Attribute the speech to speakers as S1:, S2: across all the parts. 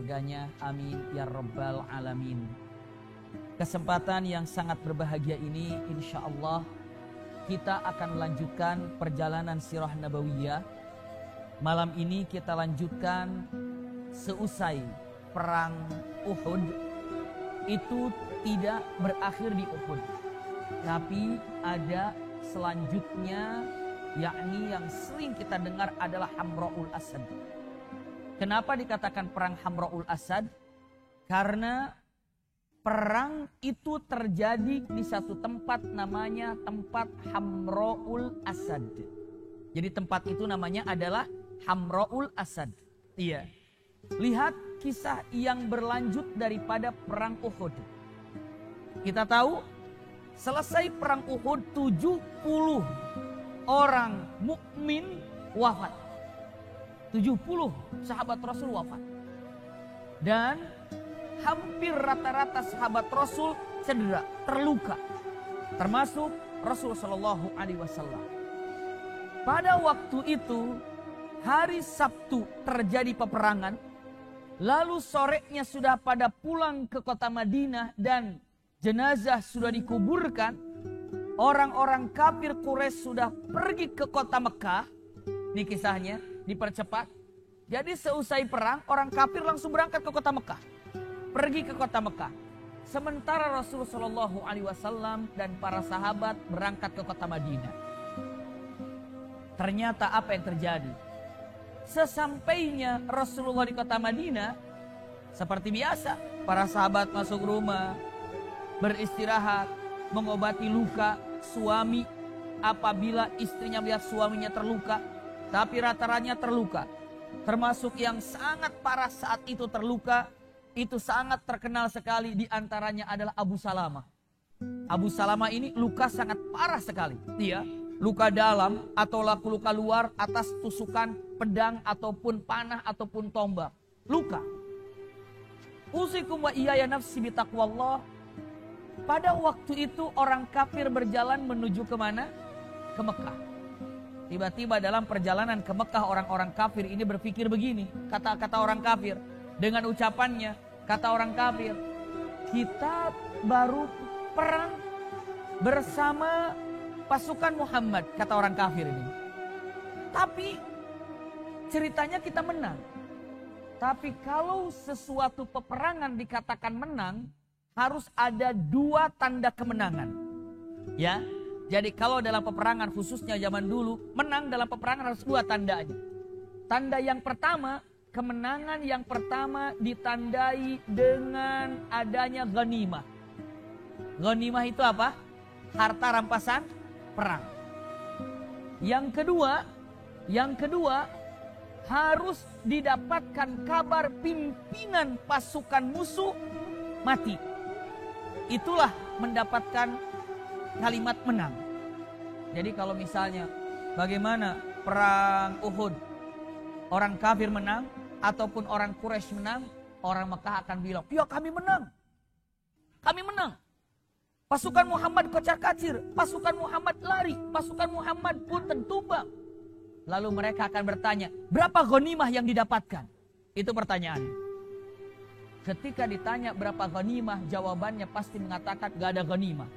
S1: surganya. Amin ya rabbal alamin. Kesempatan yang sangat berbahagia ini insya Allah kita akan melanjutkan perjalanan sirah nabawiyah. Malam ini kita lanjutkan seusai perang Uhud. Itu tidak berakhir di Uhud, tapi ada selanjutnya, yakni yang sering kita dengar adalah Hamra'ul Asad. Kenapa dikatakan perang Hamra'ul Asad? Karena perang itu terjadi di satu tempat namanya tempat Hamra'ul Asad. Jadi tempat itu namanya adalah Hamra'ul Asad. Iya. Lihat kisah yang berlanjut daripada perang Uhud. Kita tahu selesai perang Uhud 70 orang mukmin wafat. 70 sahabat Rasul wafat. Dan hampir rata-rata sahabat Rasul cedera, terluka. Termasuk Rasul sallallahu alaihi wasallam. Pada waktu itu hari Sabtu terjadi peperangan. Lalu sorenya sudah pada pulang ke kota Madinah dan jenazah sudah dikuburkan. Orang-orang kafir Quraisy sudah pergi ke kota Mekah. Ini kisahnya dipercepat. Jadi seusai perang orang kafir langsung berangkat ke kota Mekah. Pergi ke kota Mekah. Sementara Rasulullah Shallallahu Alaihi Wasallam dan para sahabat berangkat ke kota Madinah. Ternyata apa yang terjadi? Sesampainya Rasulullah di kota Madinah, seperti biasa, para sahabat masuk rumah, beristirahat, mengobati luka suami apabila istrinya melihat suaminya terluka, tapi rata-ratanya terluka. Termasuk yang sangat parah saat itu terluka, itu sangat terkenal sekali, di antaranya adalah Abu Salamah. Abu Salamah ini luka sangat parah sekali. Dia luka dalam atau luka luar atas tusukan pedang ataupun panah ataupun tombak. Luka. Usikum wa iyaya nafsi bitaqwallah. Pada waktu itu orang kafir berjalan menuju kemana? Ke Mekah. Tiba-tiba dalam perjalanan ke Mekah orang-orang kafir ini berpikir begini. Kata-kata orang kafir. Dengan ucapannya, kata orang kafir, kita baru perang bersama pasukan Muhammad, kata orang kafir ini. Tapi ceritanya kita menang. Tapi kalau sesuatu peperangan dikatakan menang, harus ada 2 tanda kemenangan. Ya, jadi kalau dalam peperangan khususnya zaman dulu, menang dalam peperangan harus 2 tandanya. Tanda yang pertama, kemenangan yang pertama ditandai dengan adanya ghanimah. Ghanimah itu apa? Harta rampasan perang. Yang kedua harus didapatkan kabar pimpinan pasukan musuh mati. Itulah mendapatkan kalimat menang. Jadi kalau misalnya bagaimana perang Uhud, orang kafir menang ataupun orang Quraisy menang, orang Mekah akan bilang, "Ya kami menang. Kami menang." Pasukan Muhammad kocar-kacir, pasukan Muhammad lari, pasukan Muhammad pun tumbang. Lalu mereka akan bertanya, berapa ghanimah yang didapatkan? Itu pertanyaannya. Ketika ditanya berapa ghanimah, jawabannya pasti mengatakan gak ada ghanimah.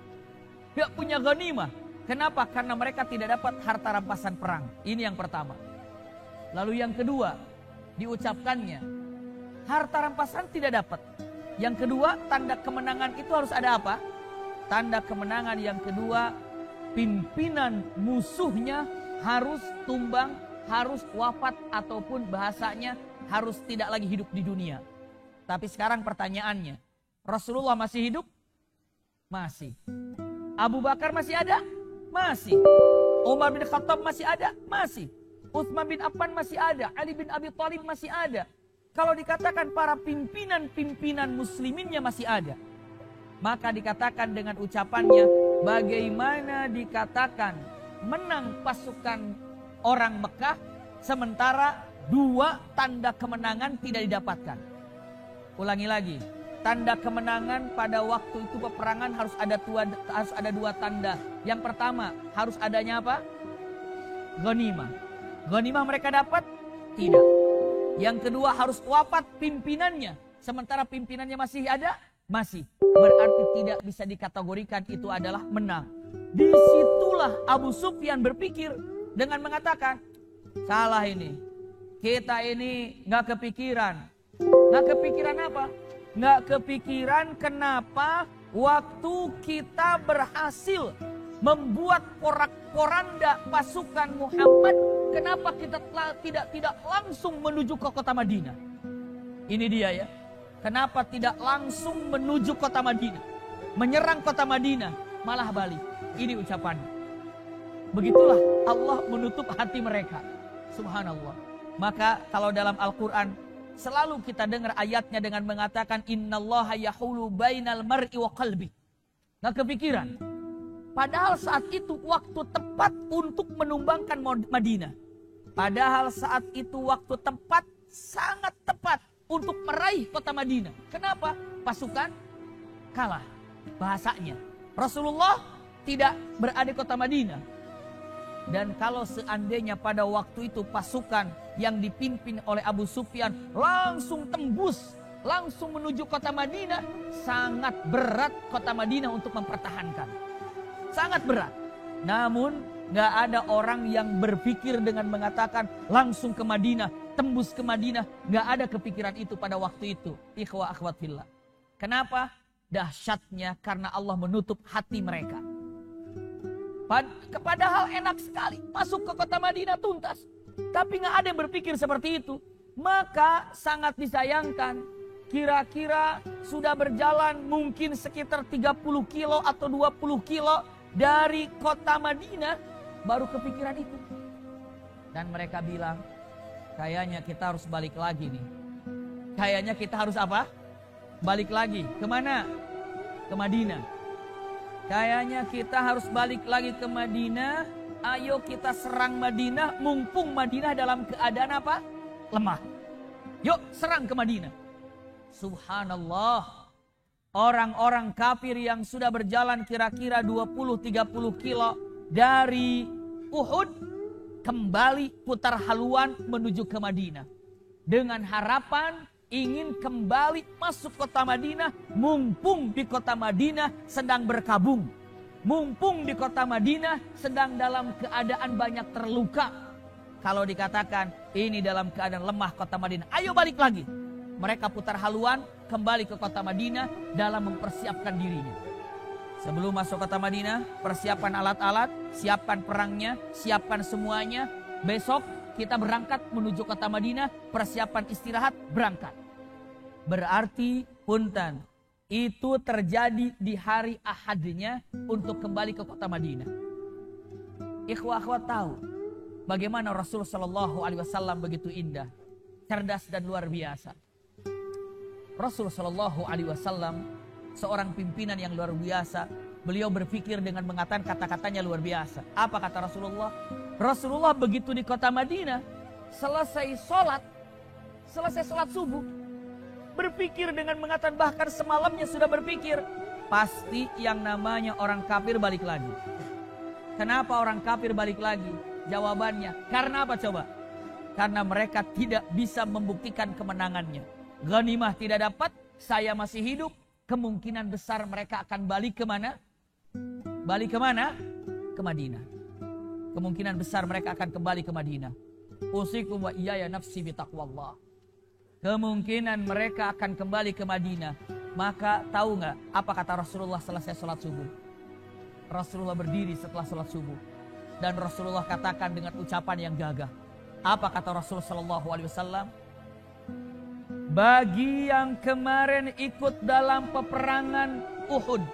S1: Gak punya ghanimah. Kenapa? Karena mereka tidak dapat harta rampasan perang. Ini yang pertama. Lalu yang kedua, diucapkannya, harta rampasan tidak dapat. Yang kedua, tanda kemenangan itu harus ada apa? Tanda kemenangan yang kedua, pimpinan musuhnya harus tumbang, harus wafat, ataupun bahasanya harus tidak lagi hidup di dunia. Tapi sekarang pertanyaannya, Rasulullah masih hidup? Masih. Abu Bakar masih ada? Masih. Umar bin Khattab masih ada? Masih. Utsman bin Affan masih ada? Ali bin Abi Thalib masih ada? Kalau dikatakan para pimpinan musliminnya masih ada, maka dikatakan dengan ucapannya, bagaimana dikatakan menang pasukan orang Mekah sementara 2 tanda kemenangan tidak didapatkan. Ulangi lagi, tanda kemenangan pada waktu itu peperangan harus ada 2 tanda. Yang pertama harus adanya apa? Ghanimah. Ghanimah mereka dapat? Tidak. Yang kedua harus wafat pimpinannya. Sementara pimpinannya masih ada? Masih. Berarti tidak bisa dikategorikan itu adalah menang. Disitulah Abu Sufyan berpikir dengan mengatakan, salah ini. Kita ini gak kepikiran. Gak kepikiran apa? Gak kepikiran kenapa waktu kita berhasil membuat porak-poranda pasukan Muhammad, kenapa kita tidak langsung menuju ke kota Madinah? Ini dia ya. Kenapa tidak langsung menuju kota Madinah? Menyerang kota Madinah, malah balik. Ini ucapannya. Begitulah Allah menutup hati mereka. Subhanallah. Maka kalau dalam Al-Quran selalu kita dengar ayatnya dengan mengatakan innallaha yahulu bainal mar'i wa qalbi. Gak kepikiran. Padahal saat itu waktu tepat untuk menumbangkan Madinah. Padahal saat itu waktu tepat, sangat tepat untuk meraih kota Madinah. Kenapa? Pasukan kalah. Bahasanya. Rasulullah tidak berada di kota Madinah. Dan kalau seandainya pada waktu itu pasukan yang dipimpin oleh Abu Sufyan langsung tembus, langsung menuju kota Madinah, sangat berat kota Madinah untuk mempertahankan. Sangat berat. Namun gak ada orang yang berpikir dengan mengatakan langsung ke Madinah, tembus ke Madinah. Gak ada kepikiran itu pada waktu itu. Ikhwah akhwat fillah. Kenapa? Dahsyatnya karena Allah menutup hati mereka. Padahal enak sekali masuk ke kota Madinah tuntas. Tapi gak ada yang berpikir seperti itu. Maka sangat disayangkan. Kira-kira sudah berjalan mungkin sekitar 30 kilo atau 20 kilo dari kota Madinah, baru kepikiran itu. Dan mereka bilang, kayaknya kita harus balik lagi nih. Kayaknya kita harus apa? Balik lagi. Kemana? Ke Madinah. Kayaknya kita harus balik lagi ke Madinah. Ayo kita serang Madinah, mumpung Madinah dalam keadaan apa? Lemah. Yuk serang ke Madinah. Subhanallah. Orang-orang kafir yang sudah berjalan kira-kira 20-30 kilo dari Uhud kembali putar haluan menuju ke Madinah. Dengan harapan ingin kembali masuk kota Madinah, mumpung di kota Madinah sedang berkabung. Mumpung di kota Madinah sedang dalam keadaan banyak terluka. Kalau dikatakan ini dalam keadaan lemah kota Madinah, ayo balik lagi. Mereka putar haluan kembali ke kota Madinah dalam mempersiapkan dirinya. Sebelum masuk kota Madinah, persiapan alat-alat, siapkan perangnya, siapkan semuanya. Besok kita berangkat menuju kota Madinah, persiapan istirahat, berangkat. Berarti punten, itu terjadi di hari Ahadnya untuk kembali ke kota Madinah. Ikhwah akhwat tahu bagaimana Rasul Shallallahu Alaihi Wasallam begitu indah, cerdas dan luar biasa. Rasul Shallallahu Alaihi Wasallam seorang pimpinan yang luar biasa. Beliau berpikir dengan mengatakan kata-katanya luar biasa. Apa kata Rasulullah? Rasulullah begitu di kota Madinah, selesai sholat subuh, berpikir dengan mengatakan, bahkan semalamnya sudah berpikir, pasti yang namanya orang kafir balik lagi. Kenapa orang kafir balik lagi? Jawabannya, karena apa coba? Karena mereka tidak bisa membuktikan kemenangannya. Ghanimah tidak dapat, saya masih hidup, kemungkinan besar mereka akan balik ke mana? Balik ke mana? Ke Madinah. Kemungkinan besar mereka akan kembali ke Madinah. Usikum wa iyaya nafsi bitaqwallah. Kemungkinan mereka akan kembali ke Madinah. Maka tahu nggak apa kata Rasulullah selesai sholat subuh? Rasulullah berdiri setelah sholat subuh. Dan Rasulullah katakan dengan ucapan yang gagah. Apa kata Rasulullah Sallallahu Alaihi Wasallam? Bagi yang kemarin ikut dalam peperangan Uhud,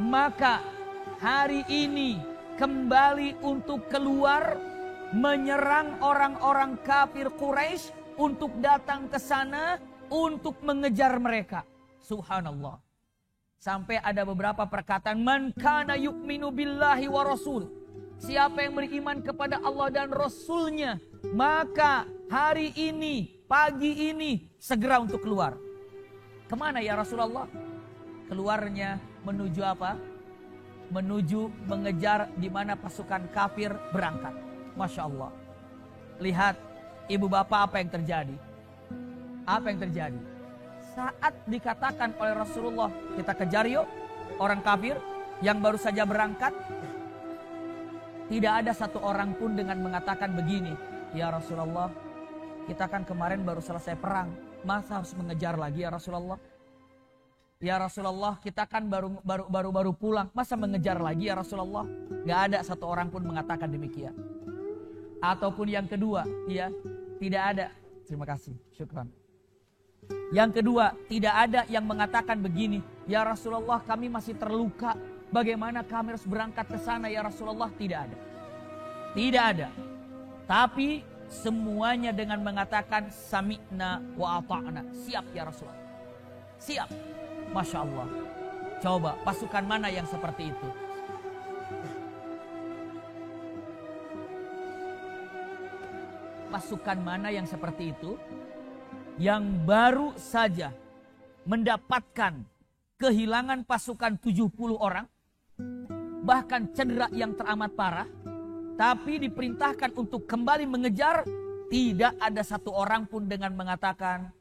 S1: maka hari ini kembali untuk keluar menyerang orang-orang kafir Quraisy untuk datang ke sana untuk mengejar mereka. Subhanallah. Sampai ada beberapa perkataan, man kana yu'minu billahi wa rasul. Siapa yang beriman kepada Allah dan Rasulnya, maka hari ini, pagi ini, segera untuk keluar. Kemana ya Rasulullah? Keluarnya menuju apa? Menuju mengejar di mana pasukan kafir berangkat. Masya Allah. Lihat Ibu bapak, apa yang terjadi? Apa yang terjadi? Saat dikatakan oleh Rasulullah, kita kejar yuk orang kafir yang baru saja berangkat, tidak ada satu orang pun dengan mengatakan begini, ya Rasulullah, kita kan kemarin baru selesai perang, masa harus mengejar lagi ya Rasulullah? Ya Rasulullah, kita kan baru pulang, masa mengejar lagi ya Rasulullah? Gak ada satu orang pun mengatakan demikian. Ataupun yang kedua, ya, tidak ada. Terima kasih, syukran. Yang kedua, tidak ada yang mengatakan begini, ya Rasulullah, kami masih terluka, bagaimana kami harus berangkat ke sana ya Rasulullah? Tidak ada. Tidak ada. Tapi semuanya dengan mengatakan sami'na wa ata'na. Siap ya Rasulullah. Siap. Masya Allah. Coba pasukan mana yang seperti itu? Pasukan mana yang seperti itu? Yang baru saja mendapatkan kehilangan pasukan 70 orang, bahkan cedera yang teramat parah, tapi diperintahkan untuk kembali mengejar. Tidak ada satu orang pun dengan mengatakan,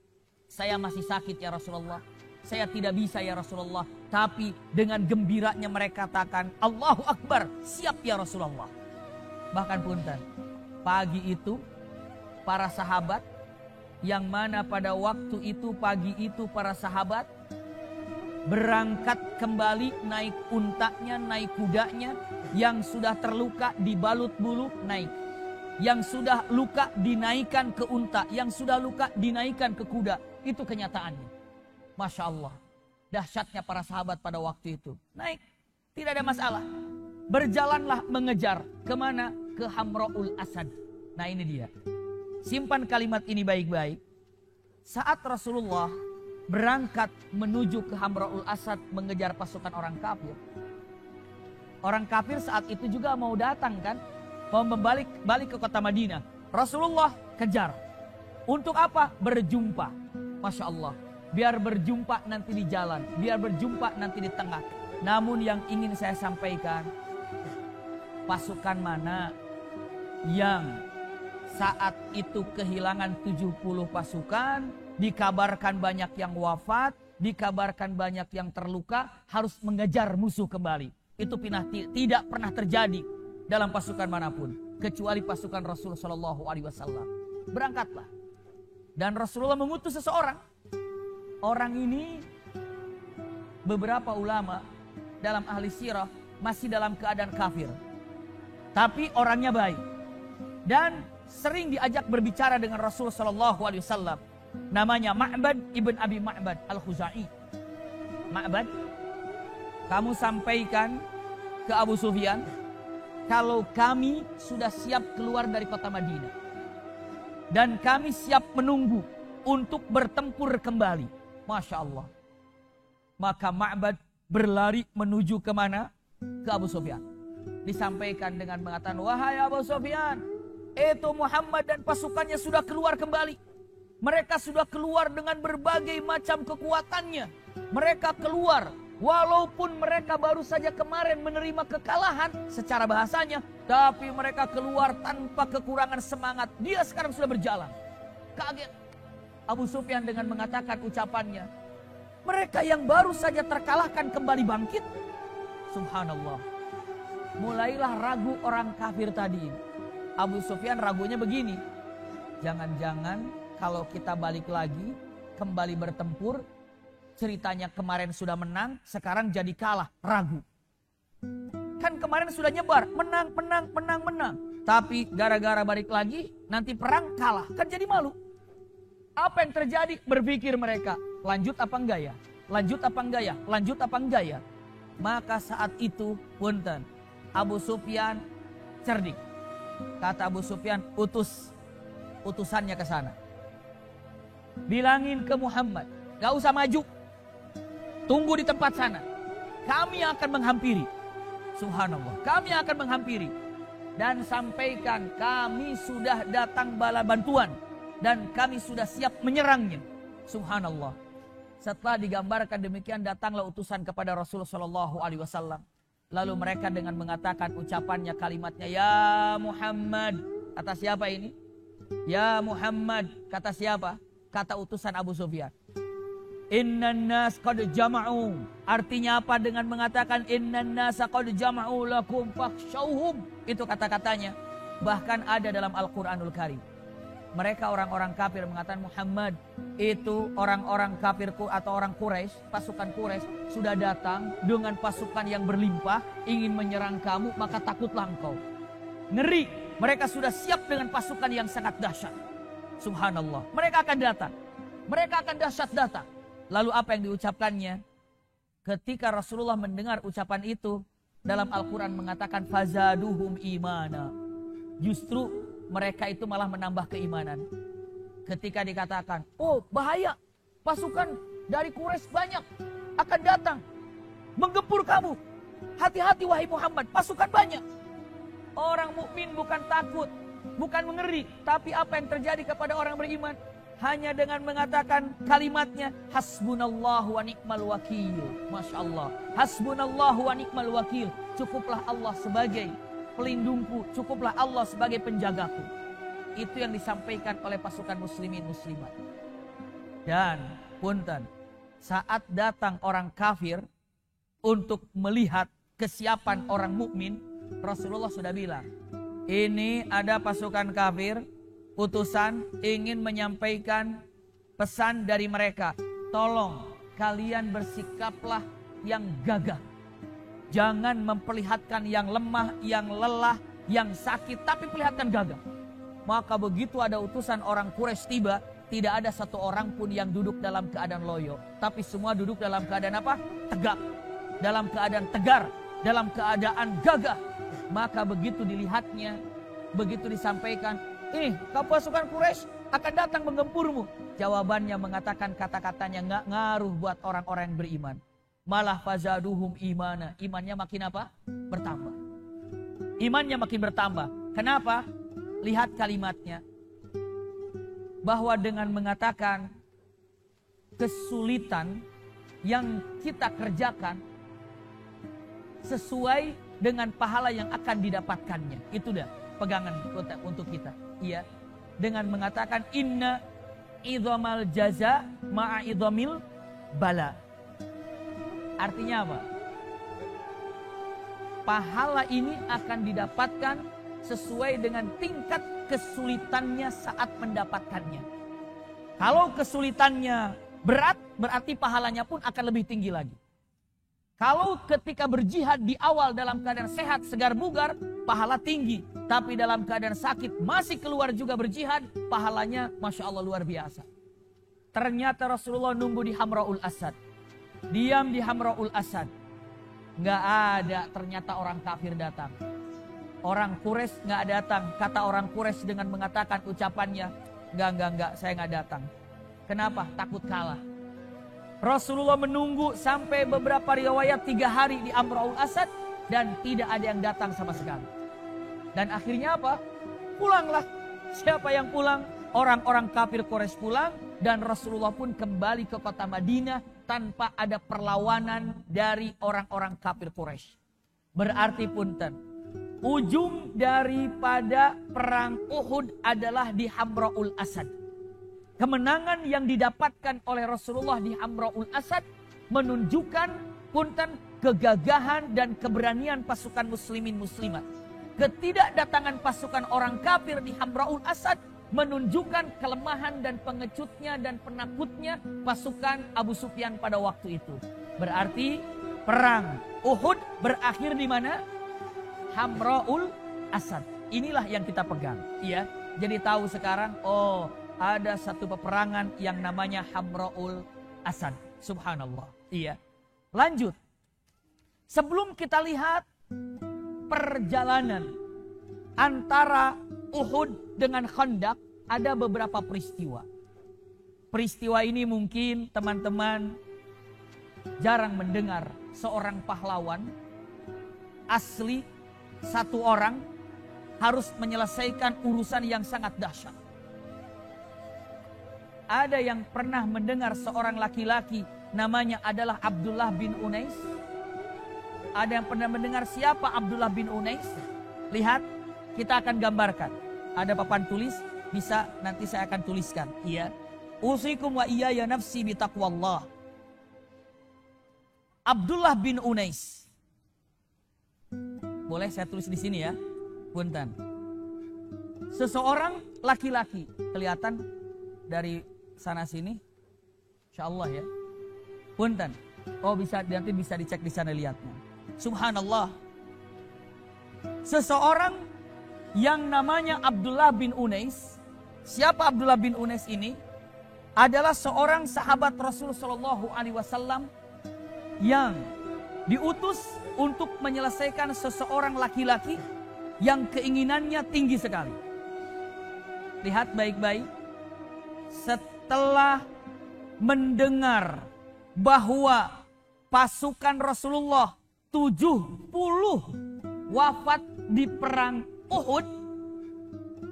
S1: saya masih sakit ya Rasulullah, saya tidak bisa ya Rasulullah. Tapi dengan gembiranya mereka katakan, Allahu Akbar, siap ya Rasulullah. Bahkan punten, pagi itu para sahabat, yang mana pada waktu itu pagi itu para sahabat berangkat kembali, naik untanya, naik kudanya, yang sudah terluka dibalut bulu naik, yang sudah luka dinaikkan ke unta, yang sudah luka dinaikkan ke kuda. Itu kenyataannya. Masya Allah, dahsyatnya para sahabat pada waktu itu. Naik, tidak ada masalah. Berjalanlah mengejar kemana? Ke Hamra'ul Asad. Nah ini dia. Simpan kalimat ini baik-baik. Saat Rasulullah berangkat menuju ke Hamra'ul Asad mengejar pasukan orang kafir, orang kafir saat itu juga mau datang kan, mau balik ke kota Madinah. Rasulullah kejar. Untuk apa? Berjumpa. Masya Allah. Biar berjumpa nanti di jalan, biar berjumpa nanti di tengah. Namun yang ingin saya sampaikan, pasukan mana yang saat itu kehilangan 70 pasukan, dikabarkan banyak yang wafat, dikabarkan banyak yang terluka, harus mengejar musuh kembali. Itu tidak pernah terjadi dalam pasukan manapun, kecuali pasukan Rasul Shallallahu Alaihi Wasallam. Berangkatlah, dan Rasulullah mengutus seseorang. Orang ini beberapa ulama dalam ahli sirah masih dalam keadaan kafir, tapi orangnya baik dan sering diajak berbicara dengan Rasul Shallallahu Alaihi Wasallam. Namanya Ma'bad ibn Abi Ma'bad al-Khuzai. Ma'bad, kamu sampaikan ke Abu Sufyan kalau kami sudah siap keluar dari kota Madinah dan kami siap menunggu untuk bertempur kembali. Masya Allah. Maka Ma'bad berlari menuju kemana? Ke Abu Sufyan. Disampaikan dengan mengatakan, wahai Abu Sufyan, itu Muhammad dan pasukannya sudah keluar kembali. Mereka sudah keluar dengan berbagai macam kekuatannya. Mereka keluar walaupun mereka baru saja kemarin menerima kekalahan secara bahasanya, tapi mereka keluar tanpa kekurangan semangat. Dia sekarang sudah berjalan. Kaget Abu Sufyan dengan mengatakan ucapannya, mereka yang baru saja terkalahkan kembali bangkit. Subhanallah. Mulailah ragu orang kafir tadi. Abu Sufyan ragunya begini, jangan-jangan kalau kita balik lagi, kembali bertempur, ceritanya kemarin sudah menang, sekarang jadi kalah, ragu. Kan kemarin sudah nyebar, menang. Tapi gara-gara balik lagi, nanti perang kalah, kan jadi malu. Apa yang terjadi? Berpikir mereka, lanjut apa enggak ya? Lanjut apa enggak ya? Lanjut apa enggak ya? Maka saat itu, punten, Abu Sufyan cerdik. Kata Abu Sufyan, utusannya ke sana. Bilangin ke Muhammad, gak usah maju. Tunggu di tempat sana. Kami akan menghampiri. Subhanallah, kami akan menghampiri. Dan sampaikan kami sudah datang bala bantuan. Dan kami sudah siap menyerangnya. Subhanallah. Setelah digambarkan demikian, datanglah utusan kepada Rasulullah SAW. Lalu mereka dengan mengatakan ucapannya, kalimatnya, ya Muhammad. Kata siapa ini? Ya Muhammad, kata siapa? Kata utusan Abu Sufyan. Innan nas qad jama'u. Artinya apa dengan mengatakan innan nas qad jama'u lakum fakhshawhum? Itu kata-katanya. Bahkan ada dalam Al-Quranul Karim. Mereka orang-orang kafir mengatakan Muhammad, itu orang-orang kafirku atau orang Quraisy, pasukan Quraisy sudah datang dengan pasukan yang berlimpah, ingin menyerang kamu, maka takutlah engkau. Ngeri, mereka sudah siap dengan pasukan yang sangat dahsyat. Subhanallah, mereka akan datang. Mereka akan dahsyat datang. Lalu apa yang diucapkannya? Ketika Rasulullah mendengar ucapan itu, dalam Al-Quran mengatakan fazaduhum imana. Justru mereka itu malah menambah keimanan. Ketika dikatakan, oh bahaya, pasukan dari Quraisy banyak akan datang menggempur kamu. Hati-hati wahai Muhammad, pasukan banyak. Orang mukmin bukan takut, bukan mengeri, tapi apa yang terjadi kepada orang beriman? Hanya dengan mengatakan kalimatnya hasbunallahu wa ni'mal wakil. Masya Allah, hasbunallahu wa ni'mal wakil. Cukuplah Allah sebagai pelindungku, cukuplah Allah sebagai penjagaku. Itu yang disampaikan oleh pasukan muslimin muslimat. Dan punten, saat datang orang kafir untuk melihat kesiapan orang mukmin, Rasulullah sudah bilang, ini ada pasukan kafir, utusan ingin menyampaikan pesan dari mereka, tolong kalian bersikaplah yang gagah. Jangan memperlihatkan yang lemah, yang lelah, yang sakit, tapi perlihatkan gagah. Maka begitu ada utusan orang Quraisy tiba, tidak ada satu orang pun yang duduk dalam keadaan loyo. Tapi semua duduk dalam keadaan apa? Tegak. Dalam keadaan tegar. Dalam keadaan gagah. Maka begitu dilihatnya, begitu disampaikan, ini pasukan Quraisy akan datang menggempurmu. Jawabannya mengatakan kata-katanya nggak ngaruh buat orang-orang yang beriman. Malah fazaduhum imana. Imannya makin apa? Bertambah. Imannya makin bertambah. Kenapa? Lihat kalimatnya. Bahwa dengan mengatakan kesulitan yang kita kerjakan sesuai dengan pahala yang akan didapatkannya. Itu dah pegangan untuk kita. Iya. Dengan mengatakan inna idhamal jaza ma'a idhamil bala. Artinya apa? Pahala ini akan didapatkan sesuai dengan tingkat kesulitannya saat mendapatkannya. Kalau kesulitannya berat, berarti pahalanya pun akan lebih tinggi lagi. Kalau ketika berjihad di awal dalam keadaan sehat, segar, bugar, pahala tinggi. Tapi dalam keadaan sakit, masih keluar juga berjihad, pahalanya Masya Allah luar biasa. Ternyata Rasulullah nunggu di Hamra'ul Asad. Diam di Hamra'ul Asad. Nggak ada ternyata orang kafir datang. Orang Quraisy nggak datang. Kata orang Quraisy dengan mengatakan ucapannya, enggak, saya nggak datang. Kenapa? Takut kalah. Rasulullah menunggu sampai beberapa riwayat 3 hari di Hamra'ul Asad dan tidak ada yang datang sama sekali. Dan akhirnya apa? Pulanglah. Siapa yang pulang? Orang-orang kafir Quraisy pulang dan Rasulullah pun kembali ke kota Madinah tanpa ada perlawanan dari orang-orang kafir Quraisy. Berarti punten, ujung daripada perang Uhud adalah di Hamra'ul Asad. Kemenangan yang didapatkan oleh Rasulullah di Hamra'ul Asad menunjukkan punten kegagahan dan keberanian pasukan muslimin muslimat. Ketidakdatangan pasukan orang kafir di Hamra'ul Asad menunjukkan kelemahan dan pengecutnya dan penakutnya pasukan Abu Sufyan pada waktu itu. Berarti perang Uhud berakhir di mana? Hamra'ul Asad. Inilah yang kita pegang, ya. Jadi tahu sekarang, oh, ada satu peperangan yang namanya Hamra'ul Asad. Subhanallah. Iya. Lanjut. Sebelum kita lihat perjalanan antara Uhud dengan Khandaq, ada beberapa peristiwa. Peristiwa ini mungkin teman-teman jarang mendengar seorang pahlawan asli, satu orang harus menyelesaikan urusan yang sangat dahsyat. Ada yang pernah mendengar seorang laki-laki namanya adalah Abdullah bin Unais? Ada yang pernah mendengar siapa Abdullah bin Unais? Lihat, kita akan gambarkan. Ada papan tulis, bisa nanti saya akan tuliskan. Iya. Usikum wa iyaya nafsi bitaqwallah. Abdullah bin Unais. Boleh saya tulis di sini ya. Punten. Seseorang laki-laki, kelihatan dari sana sini. Insyaallah ya. Punten. Oh bisa, nanti bisa dicek di sana lihatnya. Subhanallah. Seseorang yang namanya Abdullah bin Unais. Siapa Abdullah bin Unais ini? Adalah seorang sahabat Rasul Shallallahu Alaihi Wasallam yang diutus untuk menyelesaikan seseorang laki-laki yang keinginannya tinggi sekali. Lihat baik-baik. Setelah mendengar bahwa pasukan Rasulullah 70 wafat di perang Uhud,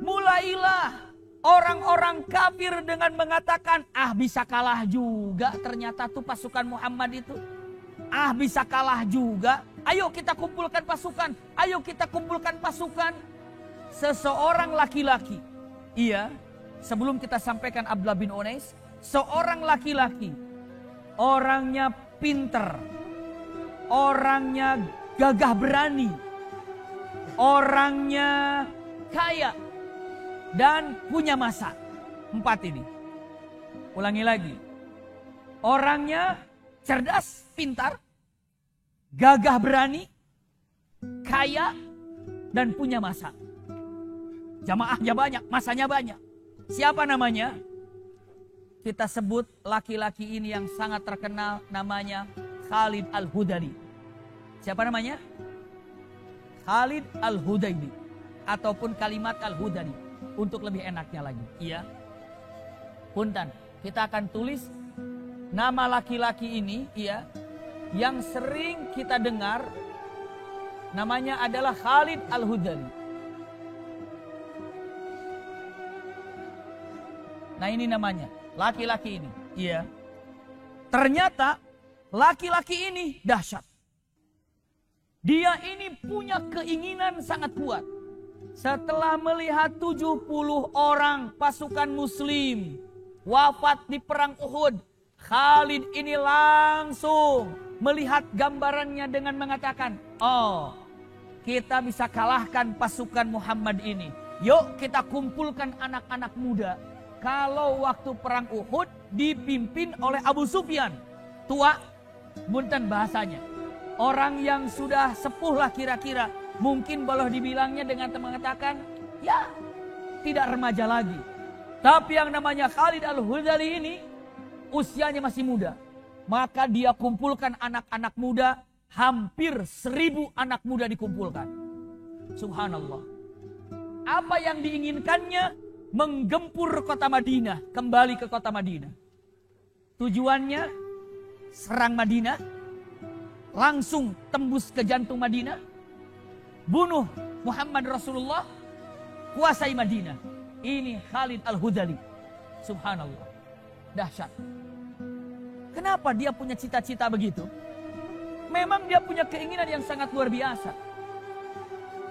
S1: mulailah orang-orang kafir dengan mengatakan, bisa kalah juga ternyata tuh pasukan Muhammad itu. Bisa kalah juga. Ayo kita kumpulkan pasukan. Ayo kita kumpulkan pasukan. Seseorang laki-laki. Iya, sebelum kita sampaikan Abdullah bin Unais, seorang laki-laki. Orangnya pinter. Orangnya gagah berani. Orangnya kaya. Dan punya masa. 4 ini. Ulangi lagi. Orangnya cerdas, pintar, gagah berani, kaya, dan punya masa. Jamaahnya banyak, masanya banyak. Siapa namanya? Kita sebut laki-laki ini yang sangat terkenal, namanya Khalid Al-Hudali. Siapa namanya? Khalid Al-Hudali. Ataupun kalimat Al-Hudali. Untuk lebih enaknya lagi. Iya. Punten, kita akan tulis nama laki-laki ini, iya, yang sering kita dengar, namanya adalah Khalid Al-Hudali. Nah ini namanya, laki-laki ini. Iya. Ternyata laki-laki ini dahsyat. Dia ini punya keinginan sangat kuat. Setelah melihat 70 orang pasukan muslim wafat di perang Uhud, Khalid ini langsung melihat gambarannya dengan mengatakan, kita bisa kalahkan pasukan Muhammad ini. Yuk kita kumpulkan anak-anak muda. Kalau waktu perang Uhud dipimpin oleh Abu Sufyan, tua, punten bahasanya. Orang yang sudah sepuh lah kira-kira. Mungkin boleh dibilangnya dengan mengatakan, ya tidak remaja lagi. Tapi yang namanya Khalid Al-Hudali ini, usianya masih muda. Maka dia kumpulkan anak-anak muda, hampir 1000 anak muda dikumpulkan. Subhanallah. Apa yang diinginkannya? Menggempur kota Madinah, kembali ke kota Madinah. Tujuannya serang Madinah, langsung tembus ke jantung Madinah, bunuh Muhammad Rasulullah, kuasai Madinah. Ini Khalid Al-Hudali. Subhanallah. Dahsyat. Kenapa dia punya cita-cita begitu? Memang dia punya keinginan yang sangat luar biasa.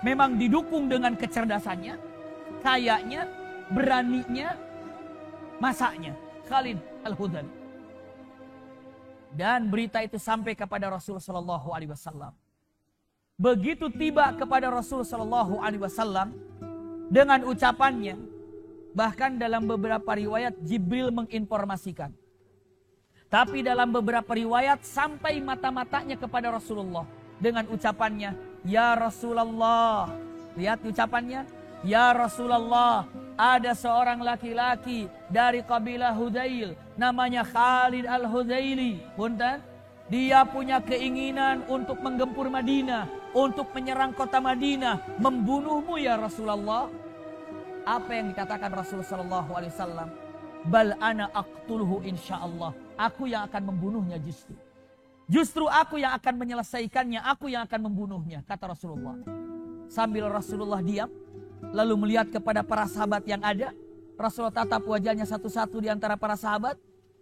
S1: Memang didukung dengan kecerdasannya, kayanya, beraninya, masaknya. Khalid Al-Hudali. Dan berita itu sampai kepada Rasul Sallallahu Alaihi Wasallam. Begitu tiba kepada Rasul Sallallahu Alaihi Wasallam dengan ucapannya, bahkan dalam beberapa riwayat Jibril menginformasikan. Tapi dalam beberapa riwayat sampai mata-matanya kepada Rasulullah dengan ucapannya, ya Rasulullah. Lihat ucapannya, ya Rasulullah, ada seorang laki-laki dari kabilah Hudail, namanya Khalid Al-Hudaili. Punten, dia punya keinginan untuk menggempur Madinah, untuk menyerang kota Madinah, membunuhmu ya Rasulullah. Apa yang dikatakan Rasul sallallahu alaihi wasallam? Bal ana aqtuluhu insyaallah. Aku yang akan membunuhnya justru. Justru aku yang akan menyelesaikannya, aku yang akan membunuhnya, kata Rasulullah. Sambil Rasulullah diam, lalu melihat kepada para sahabat yang ada. Rasulullah tatap wajahnya satu-satu di antara para sahabat.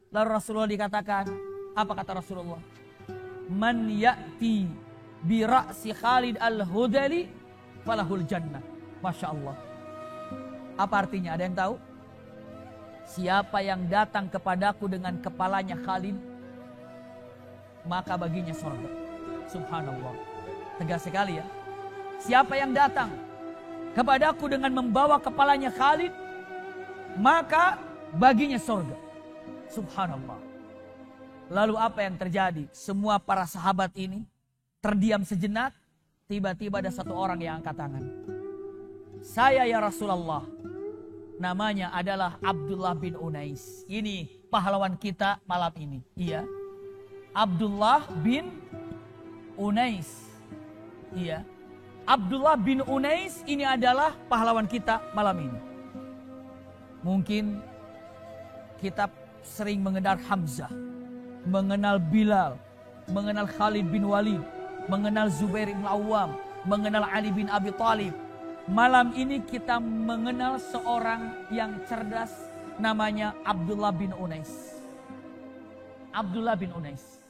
S1: Lalu Rasulullah dikatakan, apa kata Rasulullah? Man ya'ti bi ra'si Khalid Al-Hudali falahul jannah. Masya Allah. Apa artinya? Ada yang tahu? Siapa yang datang kepadaku dengan kepalanya Khalid, maka baginya surga. Subhanallah. Tegas sekali ya. Siapa yang datang kepadaku dengan membawa kepalanya Khalid, maka baginya surga. Subhanallah. Lalu apa yang terjadi? Semua para sahabat ini terdiam sejenak. Tiba-tiba ada satu orang yang angkat tangan. Saya ya Rasulullah. Namanya adalah Abdullah bin Unais. Ini pahlawan kita malam ini. Iya. Abdullah bin Unais. Iya. Abdullah bin Unais ini adalah pahlawan kita malam ini. Mungkin kita sering mengenal Hamzah, mengenal Bilal, mengenal Khalid bin Walid, mengenal Zubair bin Awam, mengenal Ali bin Abi Thalib. Malam ini kita mengenal seorang yang cerdas, namanya Abdullah bin Unais. Abdullah bin Unais.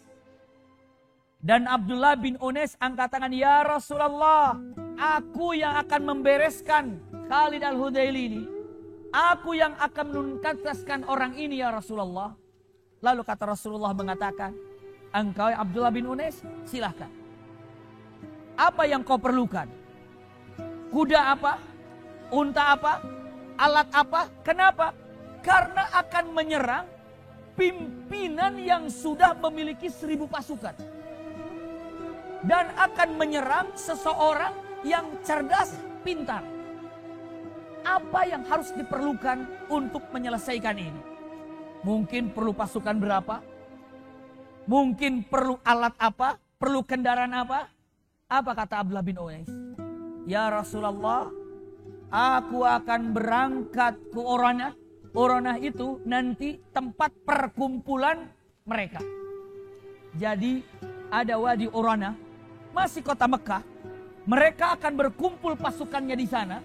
S1: Dan Abdullah bin Unais angkat tangan, ya Rasulullah, aku yang akan membereskan Khalid al-Hudaili ini. Aku yang akan menuntaskan orang ini ya Rasulullah. Lalu kata Rasulullah mengatakan, engkau Abdullah bin Unais, silahkan. Apa yang kau perlukan? Kuda apa? Unta apa? Alat apa? Kenapa? Karena akan menyerang pimpinan yang sudah memiliki 1000 pasukan. Dan akan menyerang seseorang yang cerdas, pintar. Apa yang harus diperlukan untuk menyelesaikan ini? Mungkin perlu pasukan berapa? Mungkin perlu alat apa? Perlu kendaraan apa? Apa kata Abdullah bin Unais? Ya Rasulullah, aku akan berangkat ke Uranah. Uranah itu nanti tempat perkumpulan mereka. Jadi ada Wadi Uranah, masih kota Mekah. Mereka akan berkumpul pasukannya di sana.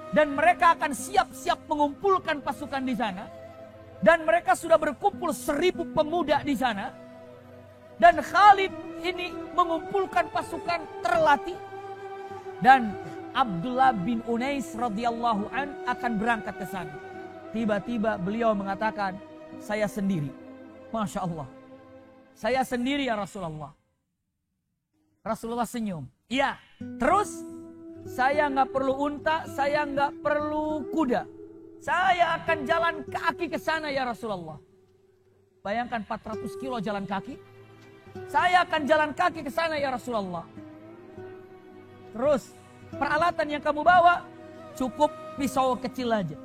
S1: Dan mereka akan siap-siap mengumpulkan pasukan di sana. Dan mereka sudah berkumpul 1000 pemuda di sana. Dan Khalid ini mengumpulkan pasukan terlatih. Dan Abdullah bin Unais radhiyallahu an akan berangkat ke sana. Tiba-tiba beliau mengatakan, saya sendiri. Masya Allah. Saya sendiri ya Rasulullah. Rasulullah senyum. Iya. Terus saya nggak perlu unta, saya nggak perlu kuda. Saya akan jalan kaki ke sana ya Rasulullah. Bayangkan 400 kilo jalan kaki. Saya akan jalan kaki ke sana ya Rasulullah. Terus peralatan yang kamu bawa cukup pisau kecil aja.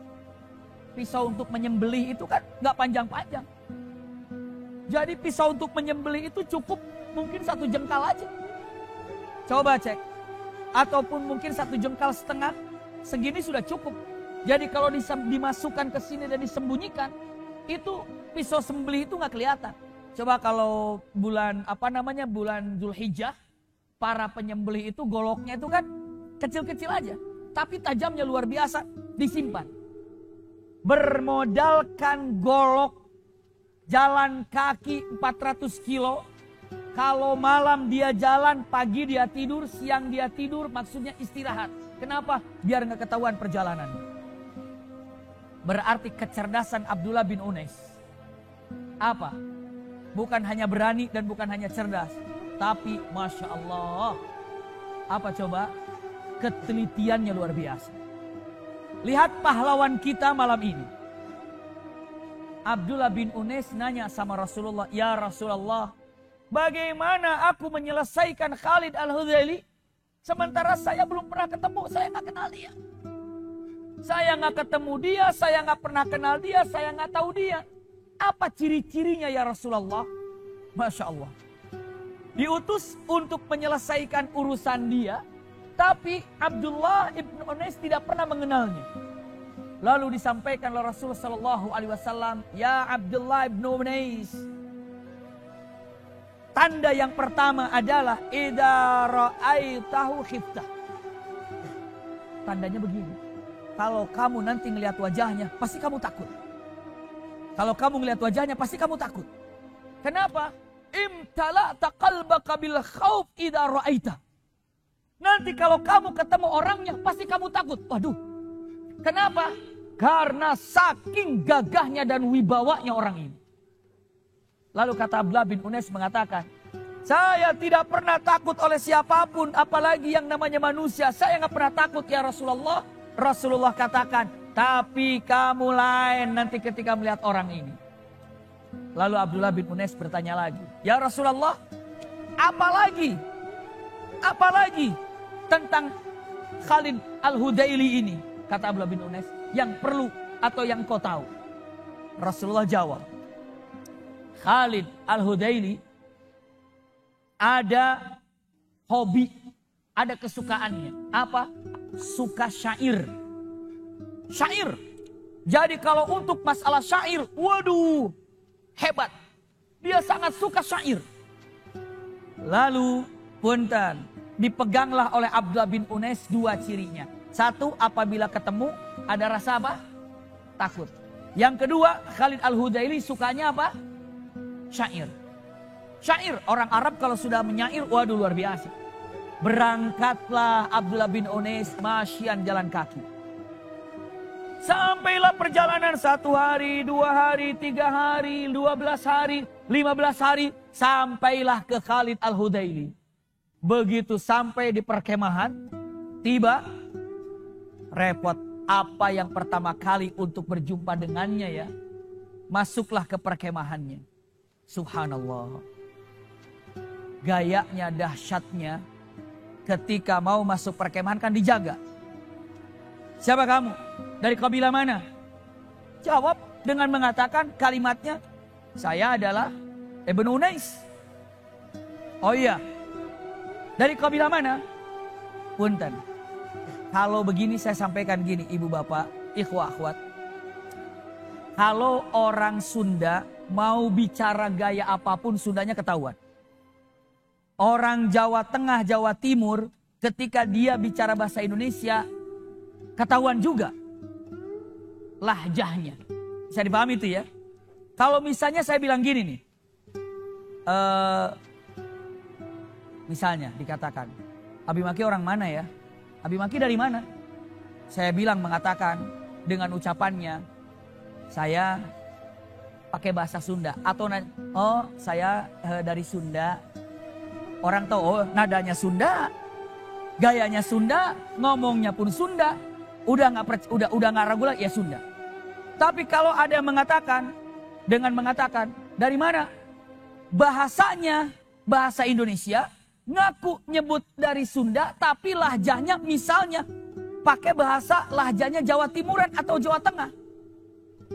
S1: Pisau untuk menyembelih itu kan nggak panjang-panjang. Jadi pisau untuk menyembelih itu cukup mungkin 1 jengkal aja. Coba cek. Ataupun mungkin 1 jengkal setengah. Segini sudah cukup. Jadi kalau dimasukkan ke sini dan disembunyikan, itu pisau sembelih itu nggak kelihatan. Coba kalau bulan bulan Zulhijjah, para penyembelih itu goloknya itu kan kecil-kecil aja. Tapi tajamnya luar biasa, disimpan. Bermodalkan golok, jalan kaki 400 kilo. Kalau malam dia jalan, pagi dia tidur, siang dia tidur, maksudnya istirahat. Kenapa? Biar nggak ketahuan perjalanan. Berarti kecerdasan Abdullah bin Unais. Apa? Bukan hanya berani dan bukan hanya cerdas. Tapi Masya Allah. Apa coba? Ketelitiannya luar biasa. Lihat pahlawan kita malam ini. Abdullah bin Unais nanya sama Rasulullah. Ya Rasulullah, bagaimana aku menyelesaikan Khalid al-Hudaili? Sementara saya belum pernah ketemu, saya nggak kenal dia. Saya nggak ketemu dia, saya nggak pernah kenal dia, saya nggak tahu dia. Apa ciri-cirinya ya Rasulullah? Masya Allah. Diutus untuk menyelesaikan urusan dia. Tapi Abdullah ibn Unais tidak pernah mengenalnya. Lalu disampaikan oleh Rasulullah SAW. Ya Abdullah ibn Unais. Tanda yang pertama adalah idza ra'aitahu khiftah. Tandanya begini. Kalau kamu nanti ngelihat wajahnya, pasti kamu takut. Kalau kamu ngelihat wajahnya, pasti kamu takut. Kenapa? Imtala'ta qalbaka bil khauf idza ra'aita. Nanti kalau kamu ketemu orangnya, pasti kamu takut. Waduh, Kenapa? Karena saking gagahnya dan wibawanya orang ini. Lalu kata Abdullah bin Unais mengatakan, saya tidak pernah takut oleh siapapun, apalagi yang namanya manusia. Saya nggak pernah takut ya Rasulullah. Rasulullah katakan, tapi kamu lain nanti ketika melihat orang ini. Lalu Abdullah bin Unais bertanya lagi, ya Rasulullah, apalagi tentang Khalid Al-Hudaili ini? Kata Abdullah bin Unais, yang perlu atau yang kau tahu? Rasulullah jawab, Khalid Al-Hudaili ada hobi, ada kesukaannya. Apa? Suka syair. Syair. Jadi kalau untuk masalah syair, waduh, hebat. Dia sangat suka syair. Lalu, punten, dipeganglah oleh Abdullah bin Unais dua cirinya. Satu, apabila ketemu ada rasa apa? Takut. Yang kedua, Khalid Al-Hudaili sukanya apa? Syair. Syair, orang Arab kalau sudah menyair, waduh luar biasa. Berangkatlah Abdullah bin Unais masyian jalan kaki. Sampailah perjalanan 1 hari, 2 hari, 3 hari, 12 hari, 15 hari. Sampailah ke Khalid Al-Hudaili. Begitu sampai di perkemahan, tiba, repot. Apa yang pertama kali untuk berjumpa dengannya ya? Masuklah ke perkemahannya. Subhanallah. Gayanya, dahsyatnya. Ketika mau masuk perkemahan kan dijaga. Siapa kamu? Dari kabilah mana? Jawab dengan mengatakan kalimatnya, saya adalah Ibnu Unais. Oh iya. Dari kabilah mana? Punten. Kalau begini saya sampaikan gini, ibu bapak, ikhwah akhwat. Kalau orang Sunda mau bicara gaya apapun, Sundanya ketahuan. Orang Jawa Tengah, Jawa Timur, ketika dia bicara bahasa Indonesia, ketahuan juga lahjahnya. Bisa dipahami itu ya. Kalau misalnya saya bilang gini nih. Misalnya dikatakan, Abi Maki orang mana ya? Abi Maki dari mana? Saya bilang mengatakan dengan ucapannya, saya pakai bahasa Sunda. Atau oh saya dari Sunda. Orang tahu, oh nadanya Sunda, gayanya Sunda, ngomongnya pun Sunda. Udah nggak ragu lagi ya Sunda. Tapi kalau ada yang mengatakan dengan mengatakan dari mana? Bahasanya bahasa Indonesia, ngaku nyebut dari Sunda, tapi lahjahnya misalnya pakai bahasa lahjahnya Jawa Timuran atau Jawa Tengah.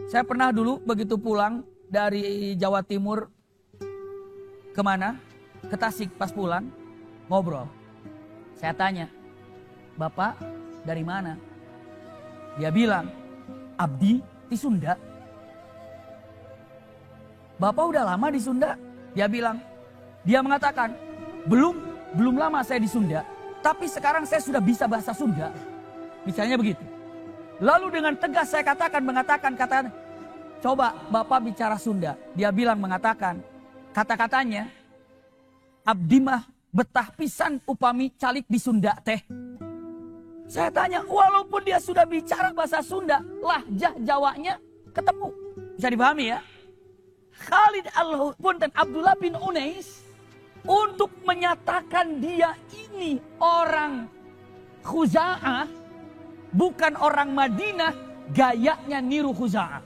S1: Saya pernah dulu begitu pulang dari Jawa Timur kemana? Ke Tasik, pas pulang ngobrol. Saya tanya, Bapak dari mana? Dia bilang, Abdi di Sunda. Bapak udah lama di Sunda? Dia mengatakan, belum lama saya di Sunda, tapi sekarang saya sudah bisa bahasa Sunda. Misalnya begitu. Lalu dengan tegas saya mengatakan, coba Bapak bicara Sunda. Dia bilang mengatakan, kata-katanya, Abdi mah betah pisan upami calik di Sunda teh. Saya tanya, walaupun dia sudah bicara bahasa Sunda, lahjah Jawanya ketemu. Bisa dipahami ya? Khalid Abdullah bin Unais, untuk menyatakan dia ini orang Khuza'ah, bukan orang Madinah, gayanya niru Khuza'ah.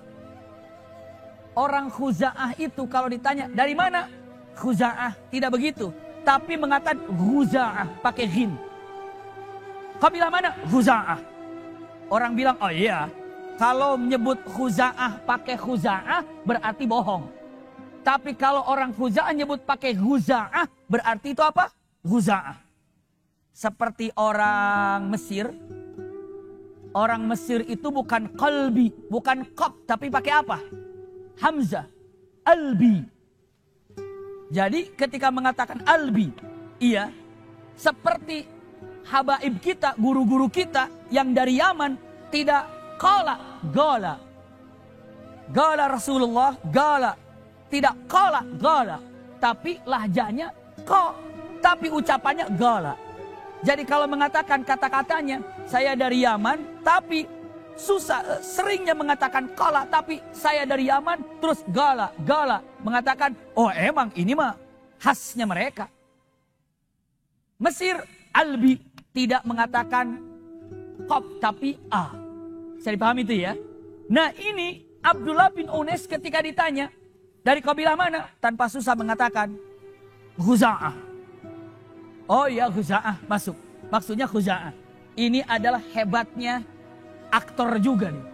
S1: Orang Khuza'ah itu kalau ditanya, dari mana? Khuza'ah, tidak begitu. Tapi mengatakan Khuza'ah, pakai ghin. Kabilah mana? Khuza'ah. Orang bilang, oh iya, kalau menyebut Khuza'ah pakai Khuza'ah, berarti bohong. Tapi kalau orang Khuza'ah nyebut pakai Khuza'ah, berarti itu apa? Khuza'ah. Seperti orang Mesir. Orang Mesir itu bukan qalbi, bukan qab, tapi pakai apa? Hamzah. Albi. Jadi ketika mengatakan albi, iya, seperti habaib kita, guru-guru kita yang dari Yaman, tidak qala, gola. Gola Rasulullah, gola. Tidak qala, gola. Tapi lahjahnya ko, tapi ucapannya gola. Jadi kalau mengatakan kata-katanya, saya dari Yaman, tapi seringnya mengatakan qala, tapi saya dari Yaman, terus gala. Mengatakan, oh emang ini mah khasnya mereka. Mesir, albi, tidak mengatakan qaf, tapi a. Bisa dipahami itu ya? Nah ini Abdullah bin Unais ketika ditanya, dari kabilah mana? Tanpa susah mengatakan, Khuza'ah. Oh ya Khuza'ah, masuk. Maksudnya Khuza'ah. Ini adalah hebatnya aktor juga nih.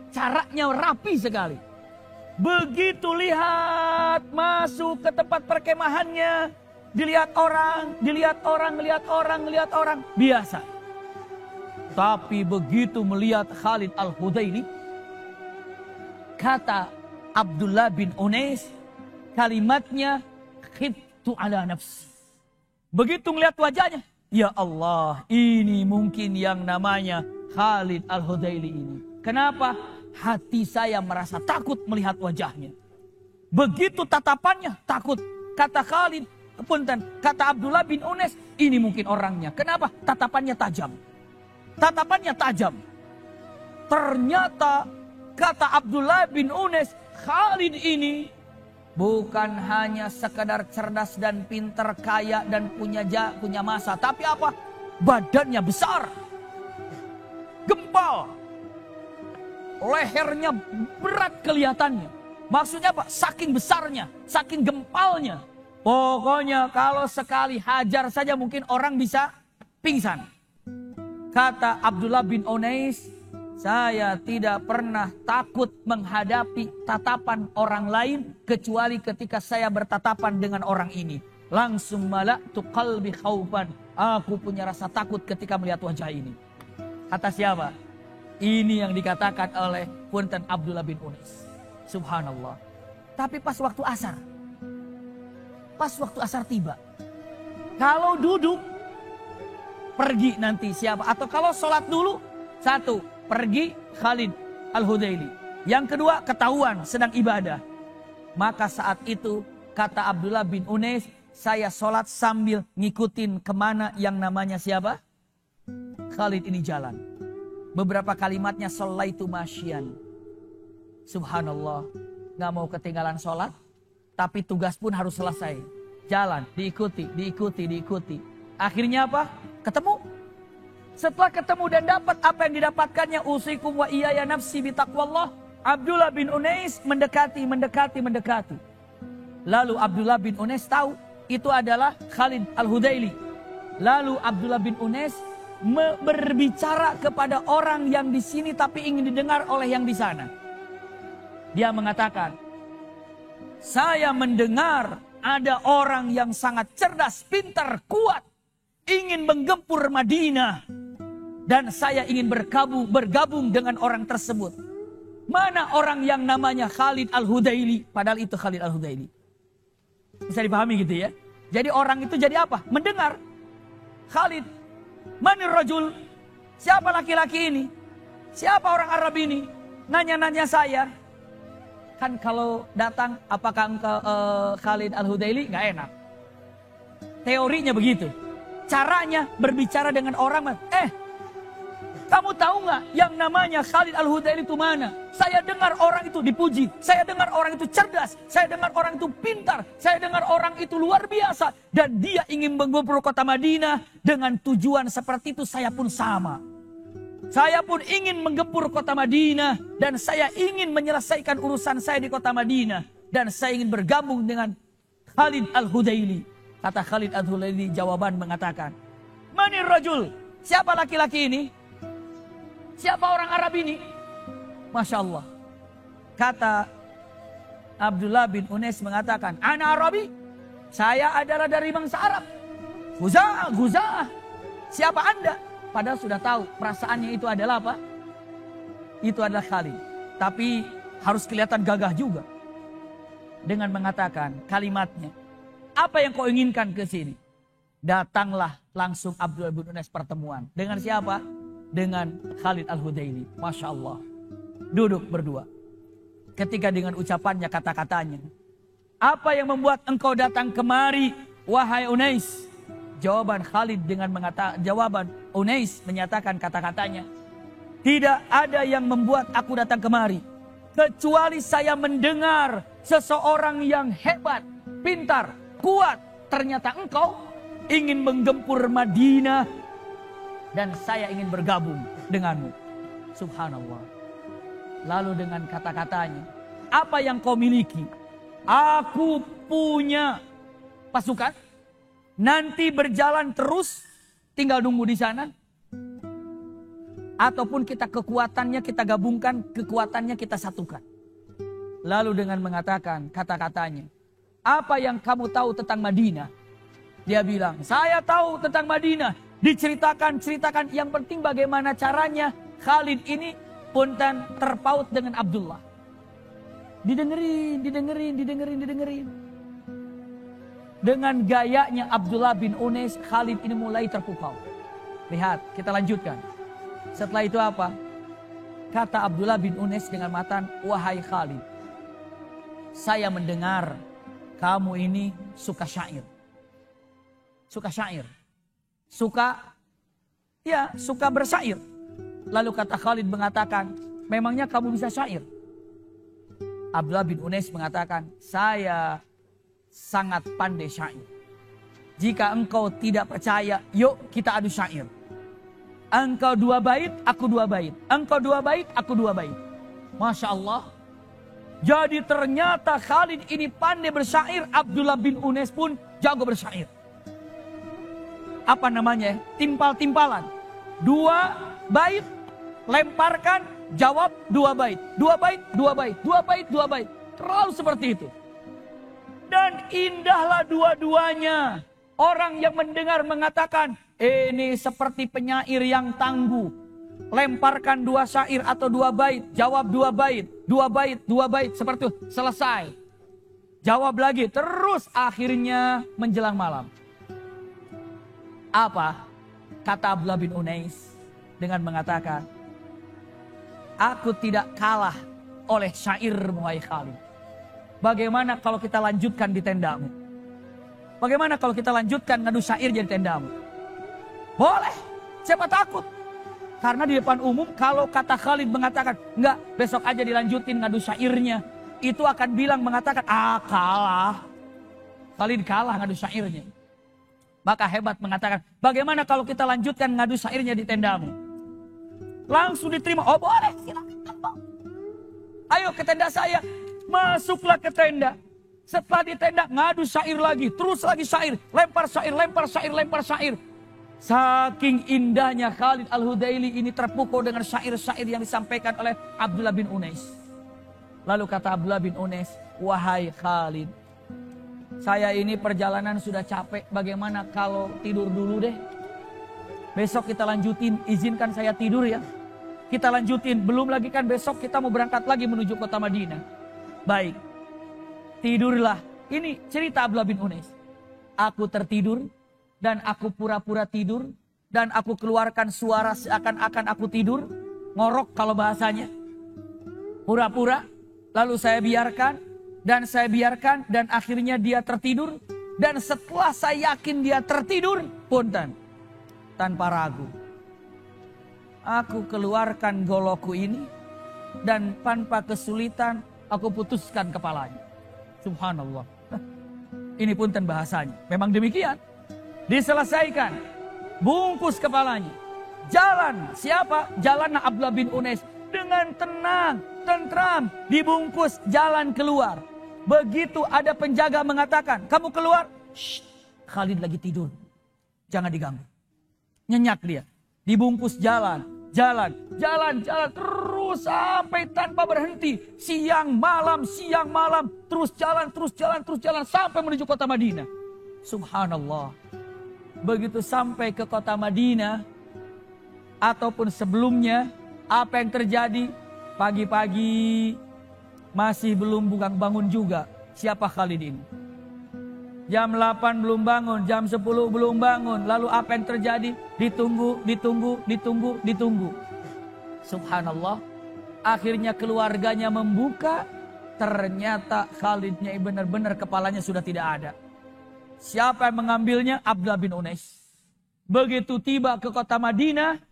S1: Caranya rapi sekali. Begitu lihat masuk ke tempat perkemahannya, dilihat orang. Biasa. Tapi begitu melihat Khalid Al-Hudaili, kata Abdullah bin Unais, kalimatnya khiftu ala nafsi. Begitu melihat wajahnya, ya Allah, ini mungkin yang namanya Khalid Al-Hudaili ini. Kenapa? Hati saya merasa takut melihat wajahnya. Begitu tatapannya, takut. Kata Khalid, kata Abdullah bin Unais, ini mungkin orangnya. Kenapa? Tatapannya tajam. Ternyata kata Abdullah bin Unais, Khalid ini bukan hanya sekadar cerdas dan pintar, kaya dan punya masa. Tapi apa? Badannya besar. Gempal. Lehernya berat kelihatannya. Maksudnya apa? Saking besarnya, saking gempalnya. Pokoknya kalau sekali hajar saja mungkin orang bisa pingsan. Kata Abdullah bin Unais, saya tidak pernah takut menghadapi tatapan orang lain kecuali ketika saya bertatapan dengan orang ini. Langsung mala'tu qalbi khaufan. Aku punya rasa takut ketika melihat wajah ini. Kata siapa? Ini yang dikatakan oleh punten Abdullah bin Unais. Subhanallah. Tapi pas waktu asar tiba. Kalau duduk, pergi nanti siapa? Atau kalau sholat dulu, satu, pergi Khalid Al-Hudaili. Yang kedua, ketahuan sedang ibadah. Maka saat itu, kata Abdullah bin Unais, saya sholat sambil ngikutin kemana yang namanya siapa? Khalid ini jalan. Beberapa kalimatnya, sholaitu masyian. Subhanallah. Gak mau ketinggalan sholat, tapi tugas pun harus selesai. Jalan, diikuti. Akhirnya apa? Ketemu. Setelah ketemu dan dapat apa yang didapatkannya, usikum wa iyaya nafsi bitaqwallah. Abdullah bin Unais mendekati. Lalu Abdullah bin Unais tahu itu adalah Khalid Al-Hudaili. Lalu Abdullah bin Unais berbicara kepada orang yang di sini tapi ingin didengar oleh yang di sana. Dia mengatakan, saya mendengar ada orang yang sangat cerdas, pintar, kuat, ingin menggempur Madinah. Dan saya ingin bergabung dengan orang tersebut. Mana orang yang namanya Khalid Al-Hudaili? Padahal itu Khalid Al-Hudaili. Bisa dipahami gitu ya. Jadi orang itu jadi apa? Mendengar. Khalid, manir rajul? Siapa laki-laki ini? Siapa orang Arab ini? Nanya-nanya saya. Kan kalau datang, apakah engkau Khalid Al-Hudaili? Gak enak. Teorinya begitu. Caranya berbicara dengan orang. Kamu tahu nggak yang namanya Khalid Al-Hudaili itu mana? Saya dengar orang itu dipuji. Saya dengar orang itu cerdas. Saya dengar orang itu pintar. Saya dengar orang itu luar biasa. Dan dia ingin menggempur kota Madinah. Dengan tujuan seperti itu saya pun sama. Saya pun ingin menggempur kota Madinah. Dan saya ingin menyelesaikan urusan saya di kota Madinah. Dan saya ingin bergabung dengan Khalid Al-Hudaili. Kata Khalid Al-Hudaili jawaban mengatakan, manir rajul? Siapa laki-laki ini? Siapa orang Arab ini? Masya Allah. Kata Abdullah bin Unais mengatakan, ana Arabi. Saya adalah dari bangsa Arab. Khuza'ah. Siapa anda? Padahal sudah tahu perasaannya itu adalah apa? Itu adalah Khalid. Tapi harus kelihatan gagah juga. Dengan mengatakan kalimatnya, apa yang kau inginkan ke sini? Datanglah langsung Abdullah bin Unais pertemuan. Dengan siapa? Dengan Khalid Al-Hudaili. Masya Allah. Duduk berdua. Ketika dengan ucapannya, kata-katanya, apa yang membuat engkau datang kemari, wahai Unais? Jawaban Khalid dengan jawaban Unais menyatakan kata-katanya, Tidak ada yang membuat aku datang kemari, kecuali saya mendengar seseorang yang hebat, pintar, kuat. Ternyata engkau ingin menggempur Madinah dan saya ingin bergabung denganmu. Subhanallah. Lalu dengan kata-katanya, apa yang kau miliki? Aku punya pasukan, nanti berjalan terus, tinggal nunggu di sana. Ataupun kita kekuatannya kita gabungkan, kekuatannya kita satukan. Lalu dengan mengatakan kata-katanya, apa yang kamu tahu tentang Madinah? Dia bilang, saya tahu tentang Madinah. Diceritakan, yang penting bagaimana caranya. Khalid ini punten terpaut dengan Abdullah. Didengerin. Dengan gayanya Abdullah bin Unais, Khalid ini mulai terpukau. Lihat, kita lanjutkan. Setelah itu apa? Kata Abdullah bin Unais dengan matan, wahai Khalid, saya mendengar kamu ini suka syair. Suka bersyair. Lalu kata Khalid mengatakan, memangnya kamu bisa syair? Abdullah bin Unais mengatakan, saya sangat pandai syair. Jika engkau tidak percaya, yuk kita adu syair. Engkau 2 bait, aku 2 bait. Engkau 2 bait, aku 2 bait. Masya Allah. Jadi ternyata Khalid ini pandai bersyair. Abdullah bin Unais pun jago bersyair. Apa namanya? Timpal-timpalan. 2 bait, lemparkan, jawab 2 bait. 2 bait, 2 bait. 2 bait, 2 bait. Terlalu seperti itu. Dan indahlah dua-duanya. Orang yang mendengar mengatakan, ini seperti penyair yang tangguh. Lemparkan 2 syair atau 2 bait. Jawab 2 bait. 2 bait, 2 bait. Seperti itu. Selesai. Jawab lagi. Terus akhirnya menjelang malam. Apa? Kata Abdullah bin Unais dengan mengatakan, aku tidak kalah oleh syairmu, wahai Khalid. Bagaimana kalau kita lanjutkan di tendamu? Bagaimana kalau kita lanjutkan ngadu syair jadi tendamu? Boleh, siapa takut? Karena di depan umum kalau kata Khalid mengatakan, enggak, besok aja dilanjutin ngadu syairnya. Itu akan bilang mengatakan, kalah. Khalid kalah ngadu syairnya. Maka hebat mengatakan, bagaimana kalau kita lanjutkan ngadu syairnya di tendamu? Langsung diterima, oh boleh, silakan. Ayo ke tenda saya, masuklah ke tenda. Setelah di tenda ngadu syair lagi, terus lagi syair, lempar syair. Saking indahnya Khalid Al-Hudaili ini terpukau dengan syair-syair yang disampaikan oleh Abdullah bin Unais. Lalu kata Abdullah bin Unais, wahai Khalid, saya ini perjalanan sudah capek, bagaimana kalau tidur dulu deh? Besok kita lanjutin, izinkan saya tidur ya. Kita lanjutin, belum lagi kan besok kita mau berangkat lagi menuju kota Madinah. Baik, tidurlah. Ini cerita Abdullah bin Unais. Aku tertidur dan aku pura-pura tidur dan aku keluarkan suara seakan-akan aku tidur. Ngorok kalau bahasanya. Pura-pura, lalu saya biarkan dan akhirnya dia tertidur. Dan setelah saya yakin dia tertidur, punten, tanpa ragu, aku keluarkan golokku ini dan tanpa kesulitan aku putuskan kepalanya. Subhanallah. Ini punten bahasanya. Memang demikian. Diselesaikan. Bungkus kepalanya. Jalan. Siapa? Jalan Abdullah bin Unais. Dengan tenang, tentram. Dibungkus, jalan keluar. Begitu ada penjaga mengatakan, kamu keluar. Shh, Khalid lagi tidur. Jangan diganggu. Nyenyak dia. Dibungkus jalan. Terus sampai tanpa berhenti. Siang malam. Terus jalan. Sampai menuju kota Madinah. Subhanallah. Begitu sampai ke kota Madinah. Ataupun sebelumnya. Apa yang terjadi? Pagi-pagi. Masih belum bangun juga. Siapa Khalid ini? Jam 8 belum bangun. Jam 10 belum bangun. Lalu apa yang terjadi? Ditunggu. Subhanallah. Akhirnya keluarganya membuka. Ternyata Khalidnya benar-benar kepalanya sudah tidak ada. Siapa yang mengambilnya? Abdullah bin Unais. Begitu tiba ke kota Madinah.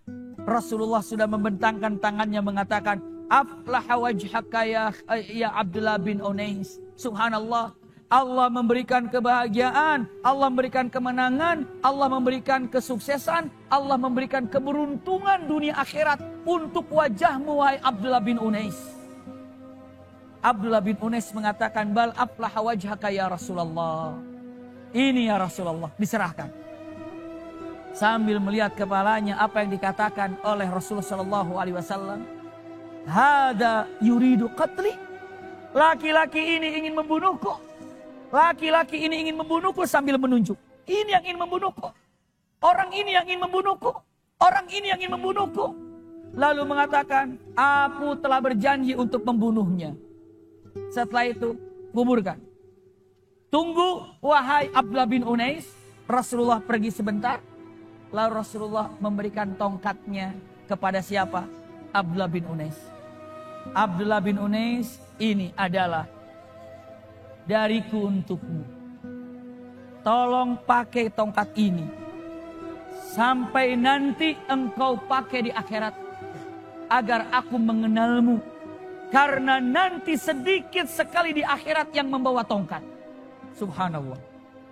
S1: Rasulullah sudah membentangkan tangannya mengatakan, aflaha wajhaka ya Abdullah bin Unais. Subhanallah. Allah memberikan kebahagiaan, Allah memberikan kemenangan, Allah memberikan kesuksesan, Allah memberikan keberuntungan dunia akhirat untuk wajahmu wahai Abdullah bin Unais. Abdullah bin Unais mengatakan, bal aflaha wajhaka ya Rasulullah. Ini ya Rasulullah, diserahkan. Sambil melihat kepalanya apa yang dikatakan oleh Rasulullah SAW. Hada yuridu qatli. Laki-laki ini ingin membunuhku. Laki-laki ini ingin membunuhku sambil menunjuk. Ini yang ingin membunuhku. Orang ini yang ingin membunuhku. Orang ini yang ingin membunuhku. Lalu mengatakan, aku telah berjanji untuk membunuhnya. Setelah itu, kuburkan. Tunggu wahai Abdullah bin Unais. Rasulullah pergi sebentar. Lalu Rasulullah memberikan tongkatnya kepada siapa? Abdullah bin Unais. Abdullah bin Unais, ini adalah dariku untukmu. Tolong pakai tongkat ini. Sampai nanti engkau pakai di akhirat. Agar aku mengenalmu. Karena nanti sedikit sekali di akhirat yang membawa tongkat. Subhanallah.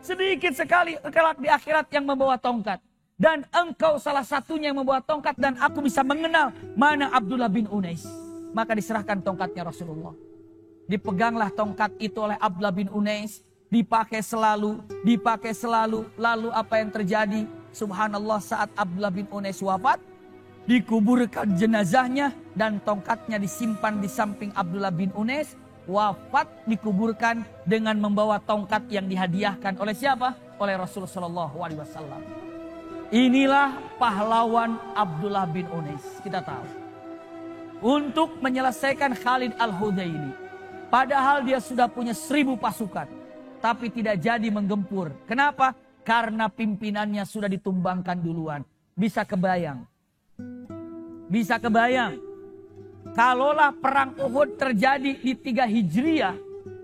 S1: Sedikit sekali kelak di akhirat yang membawa tongkat. Dan engkau salah satunya yang membawa tongkat. Dan aku bisa mengenal mana Abdullah bin Unais. Maka diserahkan tongkatnya Rasulullah. Dipeganglah tongkat itu oleh Abdullah bin Unais. Dipakai selalu. Lalu apa yang terjadi? Subhanallah, saat Abdullah bin Unais wafat. Dikuburkan jenazahnya. Dan tongkatnya disimpan di samping Abdullah bin Unais. Wafat dikuburkan dengan membawa tongkat yang dihadiahkan oleh siapa? Oleh Rasulullah SAW. Inilah pahlawan Abdullah bin Unais. Kita tahu. Untuk menyelesaikan Khalid al-Hudaili. Padahal dia sudah punya 1000 pasukan. Tapi tidak jadi menggempur. Kenapa? Karena pimpinannya sudah ditumbangkan duluan. Bisa kebayang. Kalaulah perang Uhud terjadi di 3 Hijriah.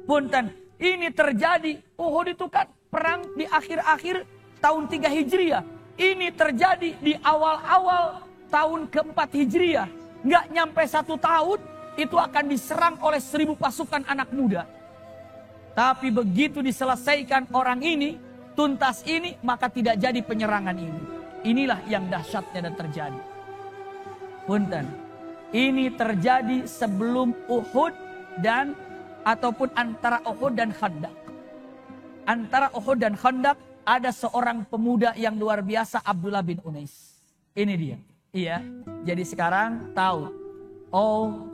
S1: Punten, ini terjadi. Uhud itu kan perang di akhir-akhir tahun 3 Hijriah. Ini terjadi di awal-awal tahun ke-4 Hijriah. Nggak nyampe 1 tahun. Itu akan diserang oleh 1000 pasukan anak muda. Tapi begitu diselesaikan orang ini, tuntas ini, maka tidak jadi penyerangan ini. Inilah yang dahsyatnya dan terjadi. Punten, ini terjadi sebelum Uhud dan ataupun antara Uhud dan Khandaq. Antara Uhud dan Khandaq ada seorang pemuda yang luar biasa, Abdullah bin Unais. Ini dia. Iya. Jadi sekarang tahu. Oh,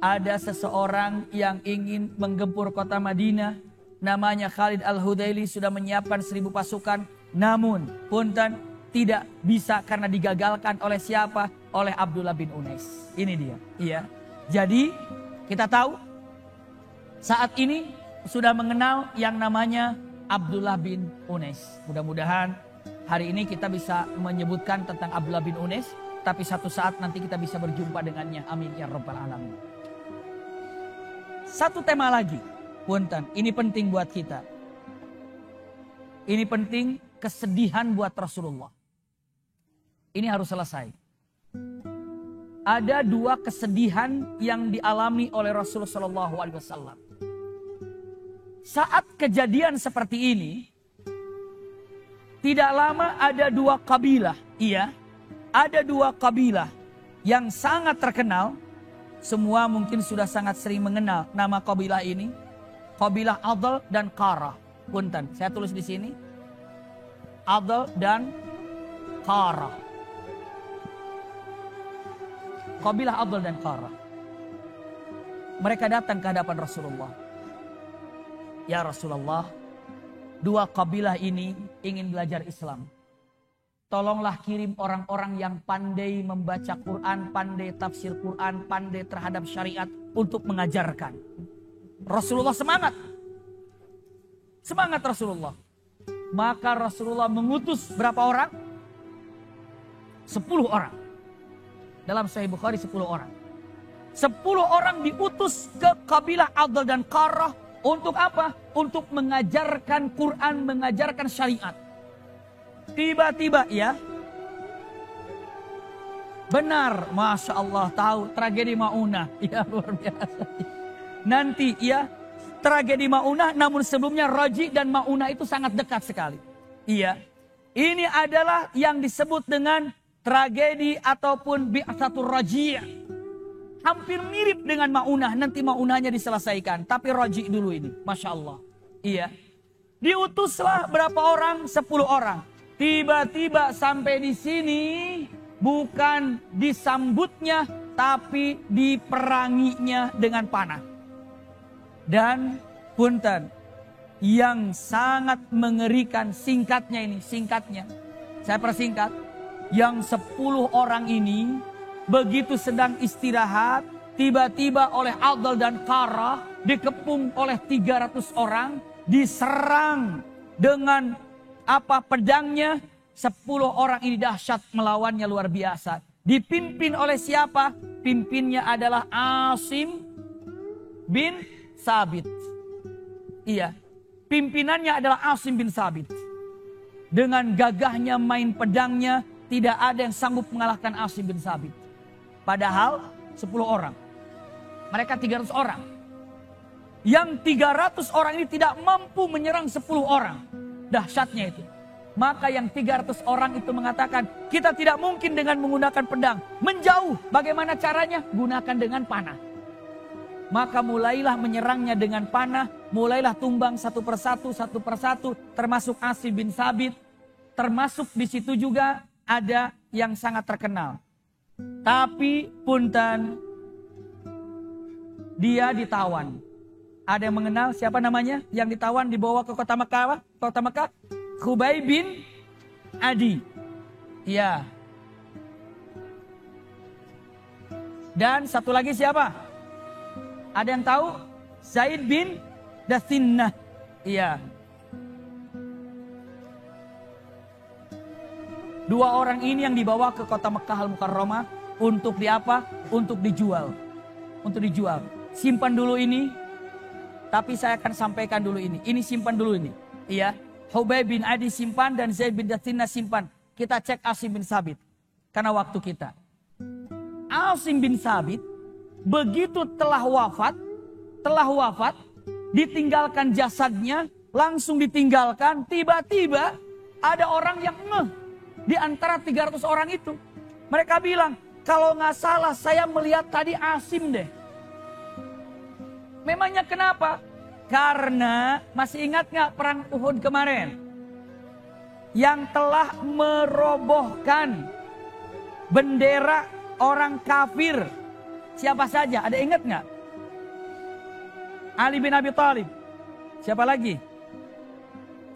S1: ada seseorang yang ingin menggempur kota Madinah. Namanya Khalid al-Hudaili, sudah menyiapkan 1000 pasukan. Namun, punten, tidak bisa karena digagalkan oleh siapa? Oleh Abdullah bin Unais. Ini dia. Iya. Jadi, kita tahu saat ini sudah mengenal yang namanya Abdullah bin Unais. Mudah-mudahan hari ini kita bisa menyebutkan tentang Abdullah bin Unais. Tapi satu saat nanti kita bisa berjumpa dengannya. Amin ya rabbal alamin. Satu tema lagi, punten, ini penting buat kita. Ini penting, kesedihan buat Rasulullah. Ini harus selesai. Ada 2 kesedihan yang dialami oleh Rasulullah SAW. Saat kejadian seperti ini, tidak lama ada 2 kabilah. Iya, ada 2 kabilah yang sangat terkenal. Semua mungkin sudah sangat sering mengenal nama kabilah ini. Kabilah Adl dan Qarah. Punten, saya tulis di sini. Adl dan Qarah. Kabilah Adl dan Qarah. Mereka datang ke hadapan Rasulullah. Ya Rasulullah, 2 kabilah ini ingin belajar Islam. Tolonglah kirim orang-orang yang pandai membaca Quran, pandai tafsir Quran, pandai terhadap syariat untuk mengajarkan. Rasulullah semangat. Semangat Rasulullah. Maka Rasulullah mengutus berapa orang? 10 orang. Dalam Sahih Bukhari 10 orang. 10 orang diutus ke kabilah Adl dan Qarah. Untuk apa? Untuk mengajarkan Quran, mengajarkan syariat. Tiba-tiba ya, Benar, Masya Allah, tahu tragedi Maunah. Ya, luar biasa. Nanti ya, tragedi Maunah, namun sebelumnya Raji dan Maunah itu sangat dekat sekali. Iya, ini adalah yang disebut dengan tragedi ataupun bi'atsatur Raji'. Hampir mirip dengan Maunah, nanti Maunahnya diselesaikan. Tapi Raji' dulu ini, Masya Allah. Iya, diutuslah berapa orang? 10 orang. Tiba-tiba sampai di sini, bukan disambutnya, tapi diperanginya dengan panah. Dan punten, yang sangat mengerikan singkatnya ini, singkatnya. Saya persingkat, yang 10 orang ini begitu sedang istirahat, tiba-tiba oleh Adal dan Qarah dikepung oleh 300 orang, diserang dengan pedangnya. 10 orang ini dahsyat melawannya luar biasa. Dipimpin oleh siapa? Pimpinnya adalah Asim bin Sabit. Iya, pimpinannya adalah Asim bin Sabit. Dengan gagahnya main pedangnya, tidak ada yang sanggup mengalahkan Asim bin Sabit. Padahal 10 orang. Mereka 300 orang. Yang 300 orang ini tidak mampu menyerang 10 orang. Dahsyatnya itu. Maka yang 300 orang itu mengatakan, kita tidak mungkin dengan menggunakan pedang. Menjauh, bagaimana caranya? Gunakan dengan panah. Maka mulailah menyerangnya dengan panah. Mulailah tumbang satu persatu, termasuk Asim bin Sabit. Termasuk di situ juga ada yang sangat terkenal. Tapi punten, dia ditawan. Ada yang mengenal siapa namanya? Yang ditawan dibawa ke kota Mekah. Kota Mekah? Khubayb bin Adi. Ya. Dan satu lagi siapa? Ada yang tahu? Zaid bin Dathinnah. Iya. 2 orang ini yang dibawa ke kota Mekah Al-Mukarramah untuk diapa? Untuk dijual. Untuk dijual. Simpan dulu ini. Tapi saya akan sampaikan dulu ini. Ini simpan dulu ini. Iya. Khubayb bin Adi simpan dan Zaid bin Dathinnah simpan. Kita cek Asim bin Sabit. Karena waktu kita. Asim bin Sabit begitu telah wafat, ditinggalkan jasadnya, langsung ditinggalkan. Tiba-tiba ada orang yang ngeh di antara 300 orang itu. Mereka bilang, kalau nggak salah saya melihat tadi Asim deh. Memangnya kenapa? Karena masih ingat nggak perang Uhud kemarin? Yang telah merobohkan bendera orang kafir. Siapa saja? Ada ingat nggak? Ali bin Abi Thalib. Siapa lagi?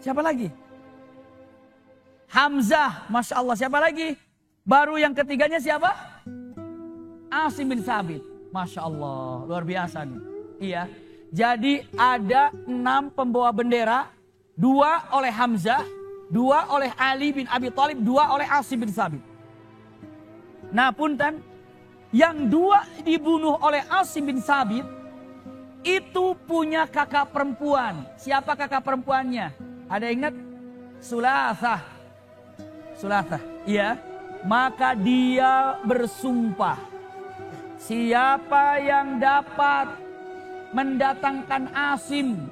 S1: Siapa lagi? Hamzah. Masya Allah. Siapa lagi? Baru yang ketiganya siapa? Asim bin Sabit. Masya Allah. Luar biasa nih. Iya. Jadi ada 6 pembawa bendera, 2 oleh Hamzah, 2 oleh Ali bin Abi Thalib, 2 oleh Asim bin Sabit. Nah punten, yang 2 dibunuh oleh Asim bin Sabit, itu punya kakak perempuan. Siapa kakak perempuannya? Ada ingat? Sulathah. Sulathah, iya. Maka dia bersumpah, siapa yang dapat mendatangkan Asim,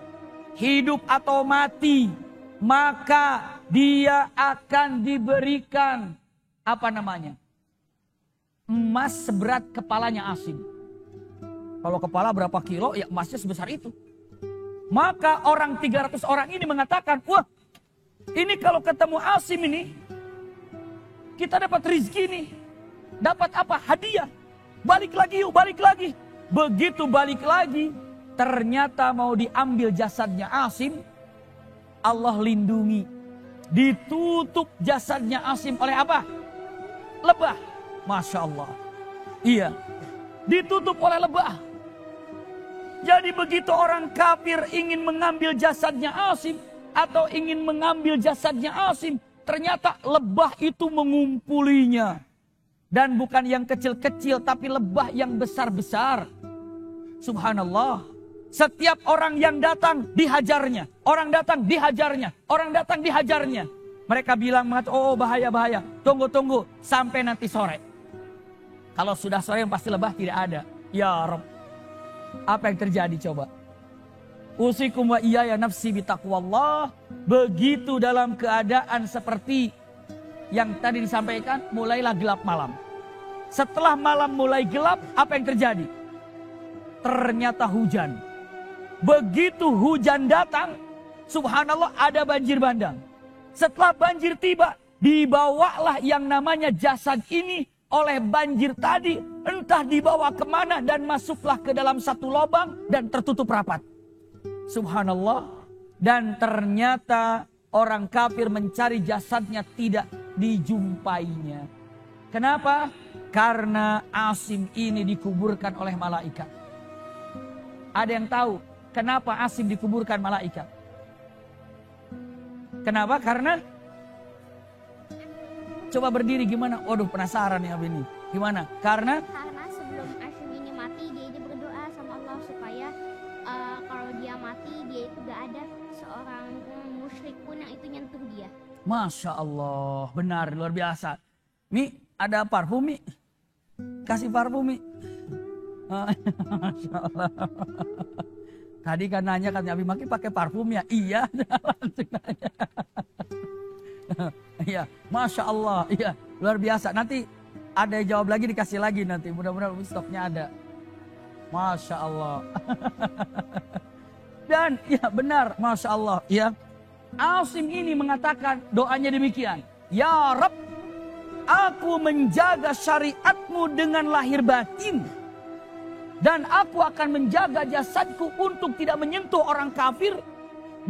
S1: hidup atau mati, maka dia akan diberikan emas seberat kepalanya Asim. Kalau kepala berapa kilo, ya emasnya sebesar itu. Maka orang 300 orang ini mengatakan, wah ini kalau ketemu Asim ini, kita dapat rizki nih. Dapat apa? Hadiah. Balik lagi yuk, balik lagi. Begitu balik lagi, ternyata mau diambil jasadnya Asim, Allah lindungi. Ditutup jasadnya Asim oleh apa? Lebah. Masya Allah. Iya. Ditutup oleh lebah. Jadi begitu orang kafir ingin mengambil jasadnya Asim, atau ingin mengambil jasadnya Asim, ternyata lebah itu mengumpulinya. Dan bukan yang kecil-kecil, tapi lebah yang besar-besar. Subhanallah. Setiap orang yang datang dihajarnya. Orang datang dihajarnya. Orang datang dihajarnya. Mereka bilang, oh bahaya-bahaya. Tunggu-tunggu sampai nanti sore. Kalau sudah sore yang pasti lebah tidak ada. Ya Rabb. Apa yang terjadi coba? Usikum wa iyaya nafsi bitaqwallah. Begitu dalam keadaan seperti yang tadi disampaikan, mulailah gelap malam. Setelah malam mulai gelap, apa yang terjadi? Ternyata hujan. Begitu hujan datang, subhanallah ada banjir bandang. Setelah banjir tiba, dibawalah yang namanya jasad ini oleh banjir tadi, entah dibawa kemana dan masuklah ke dalam satu lubang dan tertutup rapat. Subhanallah. Dan ternyata orang kafir mencari jasadnya tidak dijumpainya. Kenapa? Karena Asim ini dikuburkan oleh malaikat. Ada yang tahu kenapa Asim dikuburkan malaikat? Kenapa? Karena coba berdiri gimana? Waduh, penasaran ya ini. Gimana? Karena
S2: sebelum Asim ini mati, dia berdoa sama Allah supaya kalau dia mati, dia itu gak ada seorang musyrik pun yang itu nyentuh dia.
S1: Masya Allah, benar, luar biasa. Mi, ada parfum Mi? Kasih parfum Mi. Masya Allah. Tadi kan nanya, kan Abi Maki pakai parfum ya? Iya, langsung nanya. Iya, Masya Allah, iya, luar biasa. Nanti ada yang jawab lagi, dikasih lagi nanti. Mudah-mudahan stoknya ada. Masya Allah. Dan ya benar, Masya Allah. Ya, Asim ini mengatakan doanya demikian. Ya Rabb, aku menjaga syariatmu dengan lahir batin. Dan aku akan menjaga jasadku untuk tidak menyentuh orang kafir.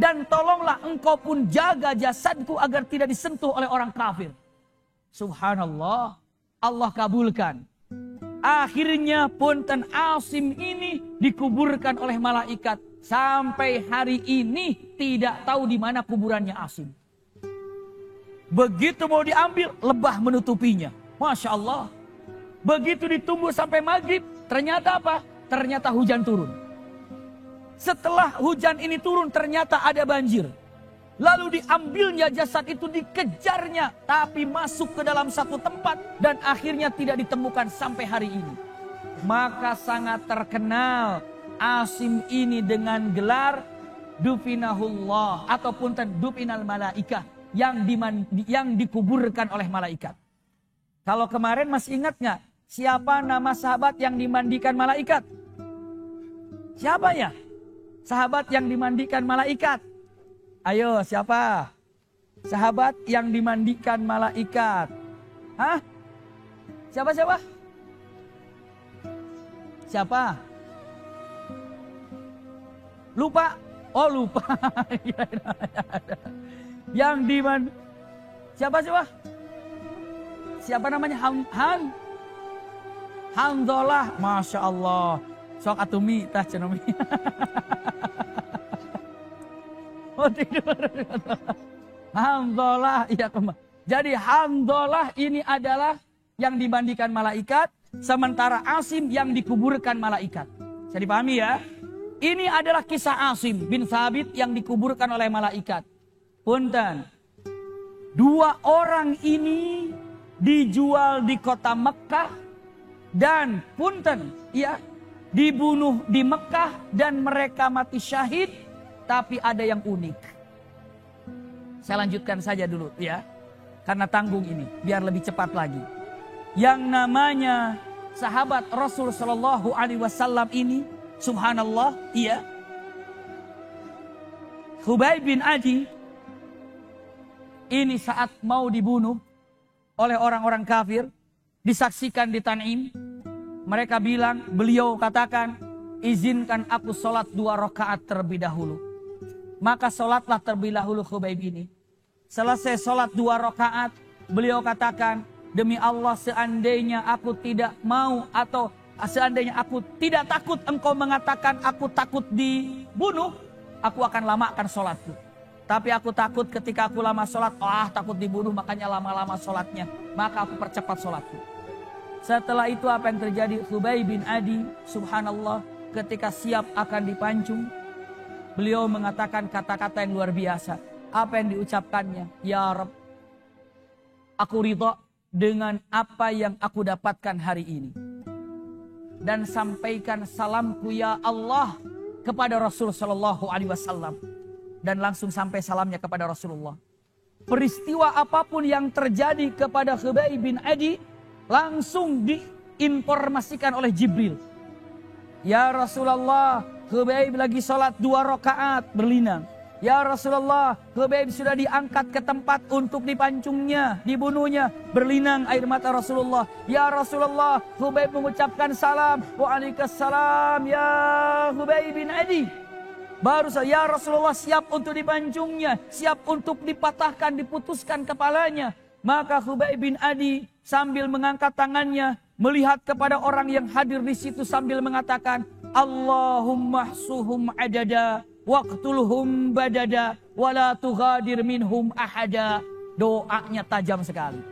S1: Dan tolonglah engkau pun jaga jasadku agar tidak disentuh oleh orang kafir. Subhanallah, Allah kabulkan. Akhirnya punten Asim ini dikuburkan oleh malaikat. Sampai hari ini tidak tahu di mana kuburannya Asim. Begitu mau diambil, lebah menutupinya. Masya Allah. Begitu ditunggu sampai maghrib, ternyata apa? Ternyata hujan turun. Setelah hujan ini turun, ternyata ada banjir. Lalu diambilnya jasad itu, dikejarnya. Tapi masuk ke dalam satu tempat dan akhirnya tidak ditemukan sampai hari ini. Maka sangat terkenal Asim ini dengan gelar Dufinahullah ataupun Dupinal Malaikah yang dikuburkan oleh malaikat. Kalau kemarin masih ingat nggak siapa nama sahabat yang dimandikan malaikat? Siapa ya? Sahabat yang dimandikan malaikat. Ayo, siapa? Sahabat yang dimandikan malaikat. Hah? Siapa? Siapa? Lupa? Oh, lupa. Yang siapa? Siapa namanya? Hanzalah. Masya Allah. Sok atumi tah cenami. Oh, tidur. Hanzalah. Iya, jadi Hanzalah ini adalah yang dimandikan malaikat, sementara Asim yang dikuburkan malaikat. Bisa dipahami ya? Ini adalah kisah Asim bin Thabit yang dikuburkan oleh malaikat. Punten. Dua orang ini dijual di kota Mekah dan punten, ya, dibunuh di Mekah dan mereka mati syahid. Tapi ada yang unik. Saya lanjutkan saja dulu ya, karena tanggung ini biar lebih cepat lagi. Yang namanya sahabat Rasul Shallallahu Alaihi Wasallam ini, subhanallah, iya, Khubayb bin Adi ini saat mau dibunuh oleh orang-orang kafir, disaksikan di Tan'im. Mereka bilang, beliau katakan, izinkan aku sholat 2 rakaat terlebih dahulu. Maka sholatlah terlebih dahulu Khubayb ini. Selesai sholat 2 rakaat, beliau katakan, demi Allah seandainya aku tidak mau atau seandainya aku tidak takut engkau mengatakan aku takut dibunuh, aku akan lamakan sholatku. Tapi aku takut ketika aku lama sholat, takut dibunuh, makanya lama-lama sholatnya. Maka aku percepat sholatku. Setelah itu apa yang terjadi? Khubayb bin Adi, subhanallah, ketika siap akan dipancung, beliau mengatakan kata-kata yang luar biasa. Apa yang diucapkannya? Ya Rabb, aku ridha dengan apa yang aku dapatkan hari ini. Dan sampaikan salamku ya Allah kepada Rasul Sallallahu Alaihi Wasallam. Dan langsung sampai salamnya kepada Rasulullah. Peristiwa apapun yang terjadi kepada Khubayb bin Adi langsung diinformasikan oleh Jibril. Ya Rasulullah, Khubayb lagi sholat 2 rakaat berlinang. Ya Rasulullah, Khubayb sudah diangkat ke tempat untuk dipancungnya, dibunuhnya. Berlinang air mata Rasulullah. Ya Rasulullah, Khubayb mengucapkan salam. Waalaikumsalam ya Khubayb bin Adi. Baru saya, ya Rasulullah siap untuk dipancungnya. Siap untuk dipatahkan, diputuskan kepalanya. Maka Khubayb bin Adi sambil mengangkat tangannya. Melihat kepada orang yang hadir di situ sambil mengatakan. Allahumma hsuhum adada. Waqtulhum badada wala tughadir minhum ahada. Doanya tajam sekali.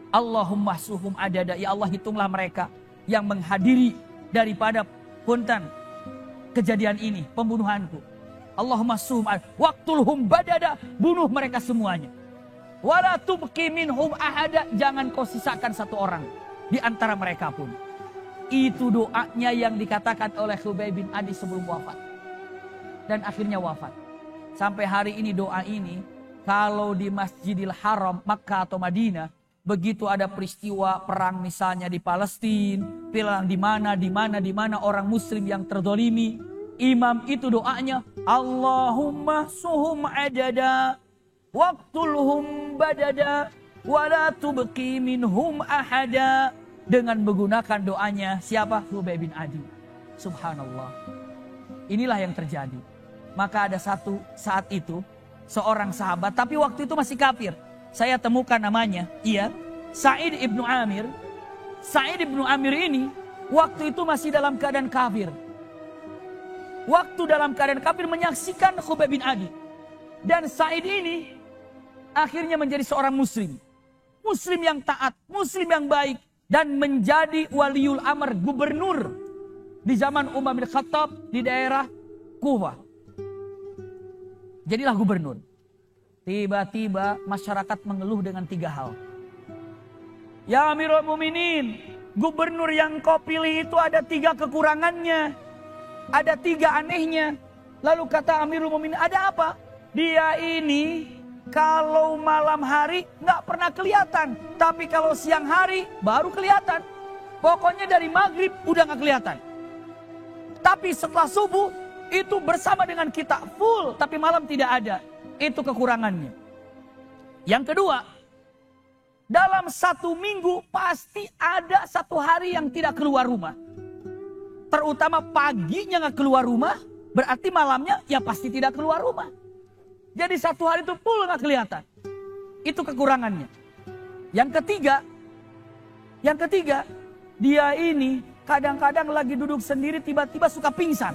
S1: Allahumma suhum adada. Ya Allah, hitunglah mereka yang menghadiri daripada punten kejadian ini, pembunuhanku. Allahumma suhum adada. Waqtulhum badada. Bunuh mereka semuanya. Wala tubqi minhum ahada. Jangan kau sisakan satu orang di antara mereka pun. Itu doanya yang dikatakan oleh Khubayb bin Adi sebelum wafat. Dan akhirnya wafat. Sampai hari ini doa ini, kalau di Masjidil Haram, Makkah atau Madinah, begitu ada peristiwa perang misalnya di Palestina, perang di mana orang Muslim yang terdolimi, imam itu doanya, Allahumma suhum adada, waqtulhum badada, wala tubqi minhum ahada. Dengan menggunakan doanya siapa? Khubayb bin Adi. Subhanallah. Inilah yang terjadi. Maka ada satu saat itu seorang sahabat, tapi waktu itu masih kafir. Saya temukan namanya, iya, Sa'id ibnu Amir. Sa'id ibnu Amir ini waktu itu masih dalam keadaan kafir. Waktu dalam keadaan kafir menyaksikan Khubayb bin Adi. Dan Sa'id ini akhirnya menjadi seorang muslim. Muslim yang taat, muslim yang baik. Dan menjadi waliul amr, gubernur di zaman Umar bin Khattab di daerah Kufah. Jadilah gubernur. Tiba-tiba masyarakat mengeluh dengan 3 hal. Ya Amirul Mukminin, gubernur yang kau pilih itu ada 3 kekurangannya. Ada 3 anehnya. Lalu kata Amirul Mukminin, ada apa? Dia ini kalau malam hari nggak pernah kelihatan. Tapi kalau siang hari baru kelihatan. Pokoknya dari maghrib udah nggak kelihatan. Tapi setelah subuh itu bersama dengan kita full, tapi malam tidak ada. Itu kekurangannya. Yang kedua, dalam 1 minggu pasti ada 1 hari yang tidak keluar rumah. Terutama paginya nggak keluar rumah, berarti malamnya ya pasti tidak keluar rumah. Jadi 1 hari itu full nggak kelihatan. Itu kekurangannya. Yang ketiga, dia ini kadang-kadang lagi duduk sendiri tiba-tiba suka pingsan.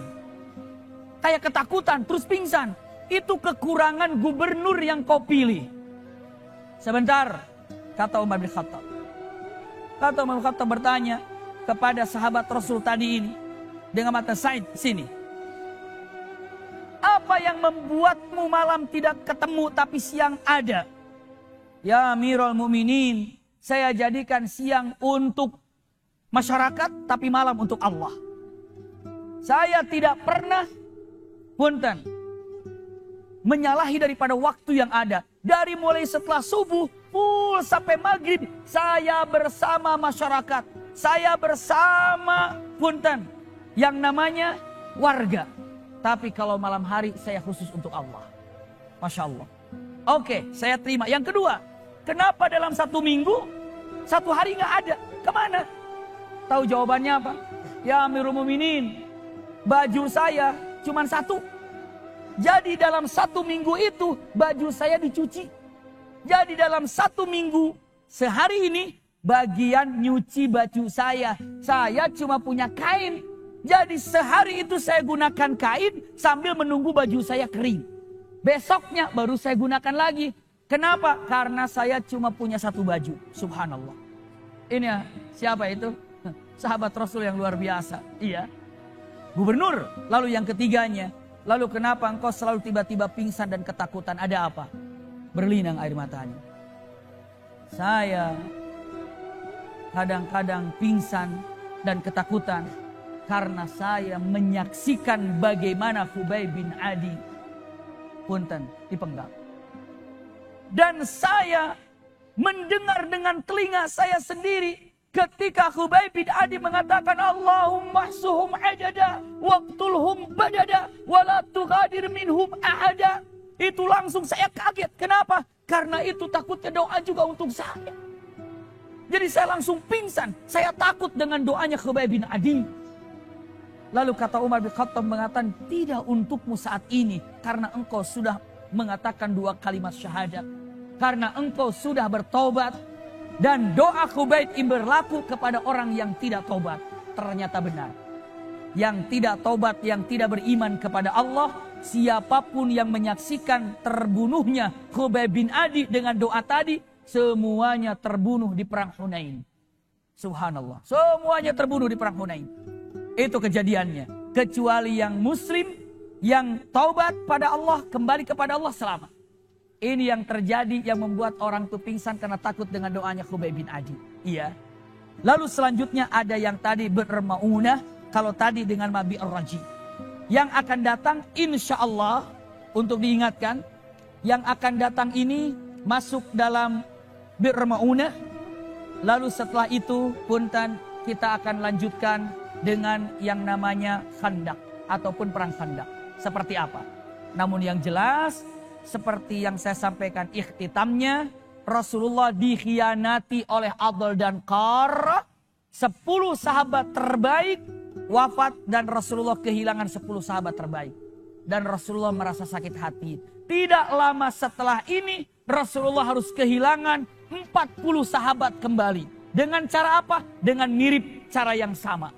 S1: Kayak ketakutan, terus pingsan. Itu kekurangan gubernur yang kau pilih. Sebentar, kata Umar bin Khattab. Kata Umar bin Khattab bertanya kepada sahabat Rasul tadi ini. Dengan mata Sa'id, sini. Apa yang membuatmu malam tidak ketemu tapi siang ada? Ya Amirul Mukminin, saya jadikan siang untuk masyarakat tapi malam untuk Allah. Saya tidak pernah punten menyalahi daripada waktu yang ada. Dari mulai setelah subuh full sampai maghrib saya bersama masyarakat. Saya bersama punten yang namanya warga. Tapi kalau malam hari saya khusus untuk Allah. Masya Allah. Oke, saya terima. Yang kedua, kenapa dalam 1 minggu 1 hari nggak ada? Kemana? Tahu jawabannya apa? Ya Amirul Mukminin, baju saya cuma 1. Jadi dalam 1 minggu itu baju saya dicuci. Jadi dalam 1 minggu sehari ini bagian nyuci baju saya. Saya cuma punya kain. Jadi sehari itu saya gunakan kain sambil menunggu baju saya kering. Besoknya baru saya gunakan lagi. Kenapa? Karena saya cuma punya 1 baju. Subhanallah. Ini ya, siapa itu? Sahabat Rasul yang luar biasa. Iya. Gubernur. Lalu yang ketiganya. Lalu kenapa engkau selalu tiba-tiba pingsan dan ketakutan? Ada apa? Berlinang air matanya. Saya kadang-kadang pingsan dan ketakutan karena saya menyaksikan bagaimana Khubayb bin Adi punten dipenggal. Dan saya mendengar dengan telinga saya sendiri ketika Khubayb bin Adi mengatakan Allahumma suhum adada waqtulhum badada wala tughadir minhum ahada. Itu langsung saya kaget. Kenapa? Karena itu takutnya doa juga untuk saya. Jadi saya langsung pingsan. Saya takut dengan doanya Khubayb bin Adi. Lalu kata Umar bin Khattab mengatakan, tidak untukmu saat ini. Karena engkau sudah mengatakan 2 kalimat syahadat. Karena engkau sudah bertobat. Dan doa Khubayb berlaku kepada orang yang tidak tobat. Ternyata benar. Yang tidak tobat, yang tidak beriman kepada Allah. Siapapun yang menyaksikan terbunuhnya Khubayb bin Adi dengan doa tadi. Semuanya terbunuh di perang Hunain. Subhanallah. Semuanya terbunuh di perang Hunain. Itu kejadiannya. Kecuali yang muslim, yang taubat pada Allah, kembali kepada Allah selamat. Ini yang terjadi yang membuat orang itu pingsan karena takut dengan doanya Khubayb bin Adi. Iya. Lalu selanjutnya ada yang tadi bermaunah, kalau tadi dengan Mabi Ar-Raji. Yang akan datang insya Allah, untuk diingatkan, yang akan datang ini masuk dalam bermaunah. Lalu setelah itu punten kita akan lanjutkan dengan yang namanya Khandak ataupun perang Khandak. Seperti apa? Namun yang jelas seperti yang saya sampaikan ikhtitamnya, Rasulullah dikhianati oleh Adl dan Qar. 10 sahabat terbaik wafat dan Rasulullah kehilangan 10 sahabat terbaik. Dan Rasulullah merasa sakit hati. Tidak lama setelah ini Rasulullah harus kehilangan 40 sahabat kembali. Dengan cara apa? Dengan mirip cara yang sama.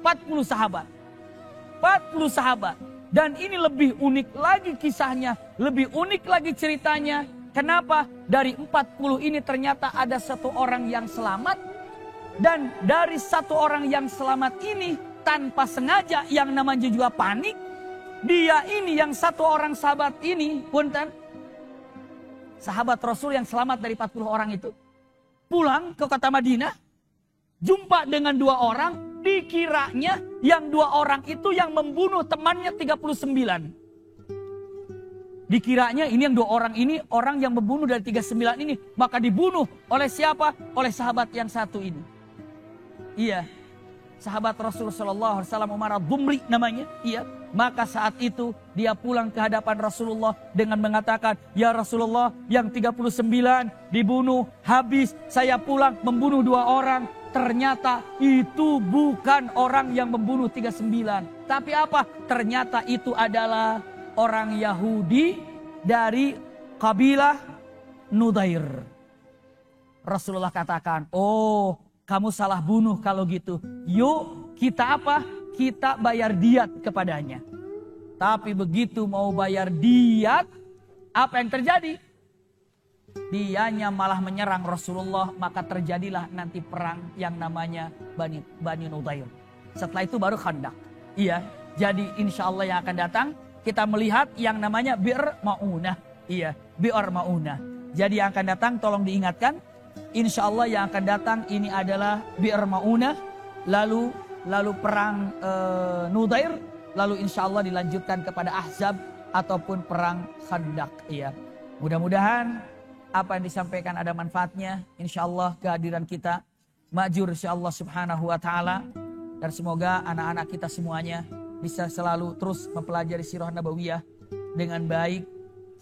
S1: 40 sahabat. 40 sahabat. Dan ini lebih unik lagi kisahnya. Lebih unik lagi ceritanya. Kenapa? Dari 40 ini ternyata ada 1 orang yang selamat. Dan dari 1 orang yang selamat ini tanpa sengaja yang namanya juga panik. Dia ini yang 1 orang sahabat ini. Punten. Sahabat Rasul yang selamat dari 40 orang itu. Pulang ke kota Madinah. Jumpa dengan 2 orang. Dikiranya yang 2 orang itu yang membunuh temannya 39. Dikiranya ini yang 2 orang ini orang yang membunuh dari 39 ini. Maka dibunuh oleh siapa? Oleh sahabat yang 1 ini. Iya. Sahabat Rasulullah SAW Umar Ad-Dumri namanya. Iya. Maka saat itu dia pulang ke hadapan Rasulullah dengan mengatakan, ya Rasulullah yang 39 dibunuh habis. Saya pulang membunuh 2 orang. Ternyata itu bukan orang yang membunuh 39. Tapi apa? Ternyata itu adalah orang Yahudi dari kabilah Nudair. Rasulullah katakan, oh kamu salah bunuh kalau gitu. Yuk kita apa? Kita bayar diat kepadanya. Tapi begitu mau bayar diat, apa yang terjadi? Dianya malah menyerang Rasulullah, maka terjadilah nanti perang yang namanya Bani Nudair. Setelah itu baru Khandak. Iya, jadi insya Allah yang akan datang kita melihat yang namanya Bi'r Ma'unah. Iya, Bi'r Ma'unah. Jadi yang akan datang tolong diingatkan, insya Allah yang akan datang ini adalah Bi'r Ma'unah, lalu perang Nudair, lalu insya Allah dilanjutkan kepada Ahzab ataupun perang Khandak. Iya, mudah-mudahan apa yang disampaikan ada manfaatnya. Insya Allah kehadiran kita ma'jur insya Allah subhanahu wa ta'ala. Dan semoga anak-anak kita semuanya bisa selalu terus mempelajari sirah nabawiyah dengan baik.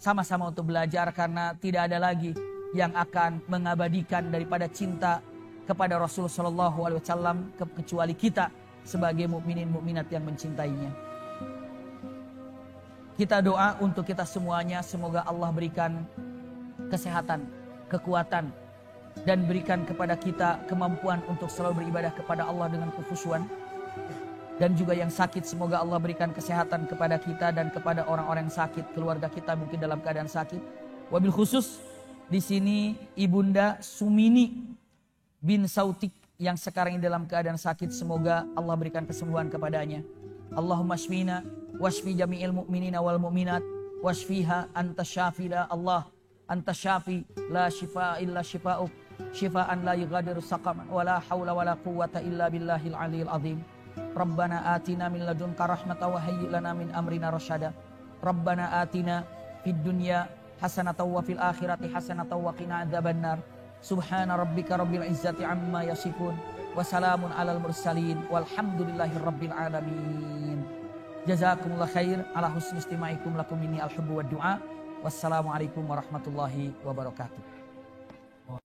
S1: Sama-sama untuk belajar karena tidak ada lagi yang akan mengabadikan daripada cinta kepada Rasulullah SAW kecuali kita sebagai mukminin mukminat yang mencintainya. Kita doa untuk kita semuanya, semoga Allah berikan kesehatan, kekuatan, dan berikan kepada kita kemampuan untuk selalu beribadah kepada Allah dengan kekhusyuan. Dan juga yang sakit, semoga Allah berikan kesehatan kepada kita dan kepada orang-orang yang sakit, keluarga kita mungkin dalam keadaan sakit. Wabil khusus di sini Ibunda Sumini bin Sautik yang sekarang ini dalam keadaan sakit, semoga Allah berikan kesembuhan kepadanya. Allahumma shfina washfi jami'il mu'minina wal mu'minat washfiha anta syafila Allah. Anta syafi la shifa illa shifa'uk syifaan la yughadiru saqaman wa la haula wa la quwwata illa billahil aliyil azim. Rabbana atina min ladunka rahmatan wa hayyi' lana min amrina rasyada. Rabbana atina fid dunya hasanatan wa fil akhirati hasanatan wa qina adzabannar. Subhana rabbika rabbil izzati amma yasifun wa salamun alal mursalin walhamdulillahi rabbil alamin. Jazakumullah khair ala husni istima'ikum lakum minni al-hubbu wad du'a. Wassalamualaikum warahmatullahi wabarakatuh.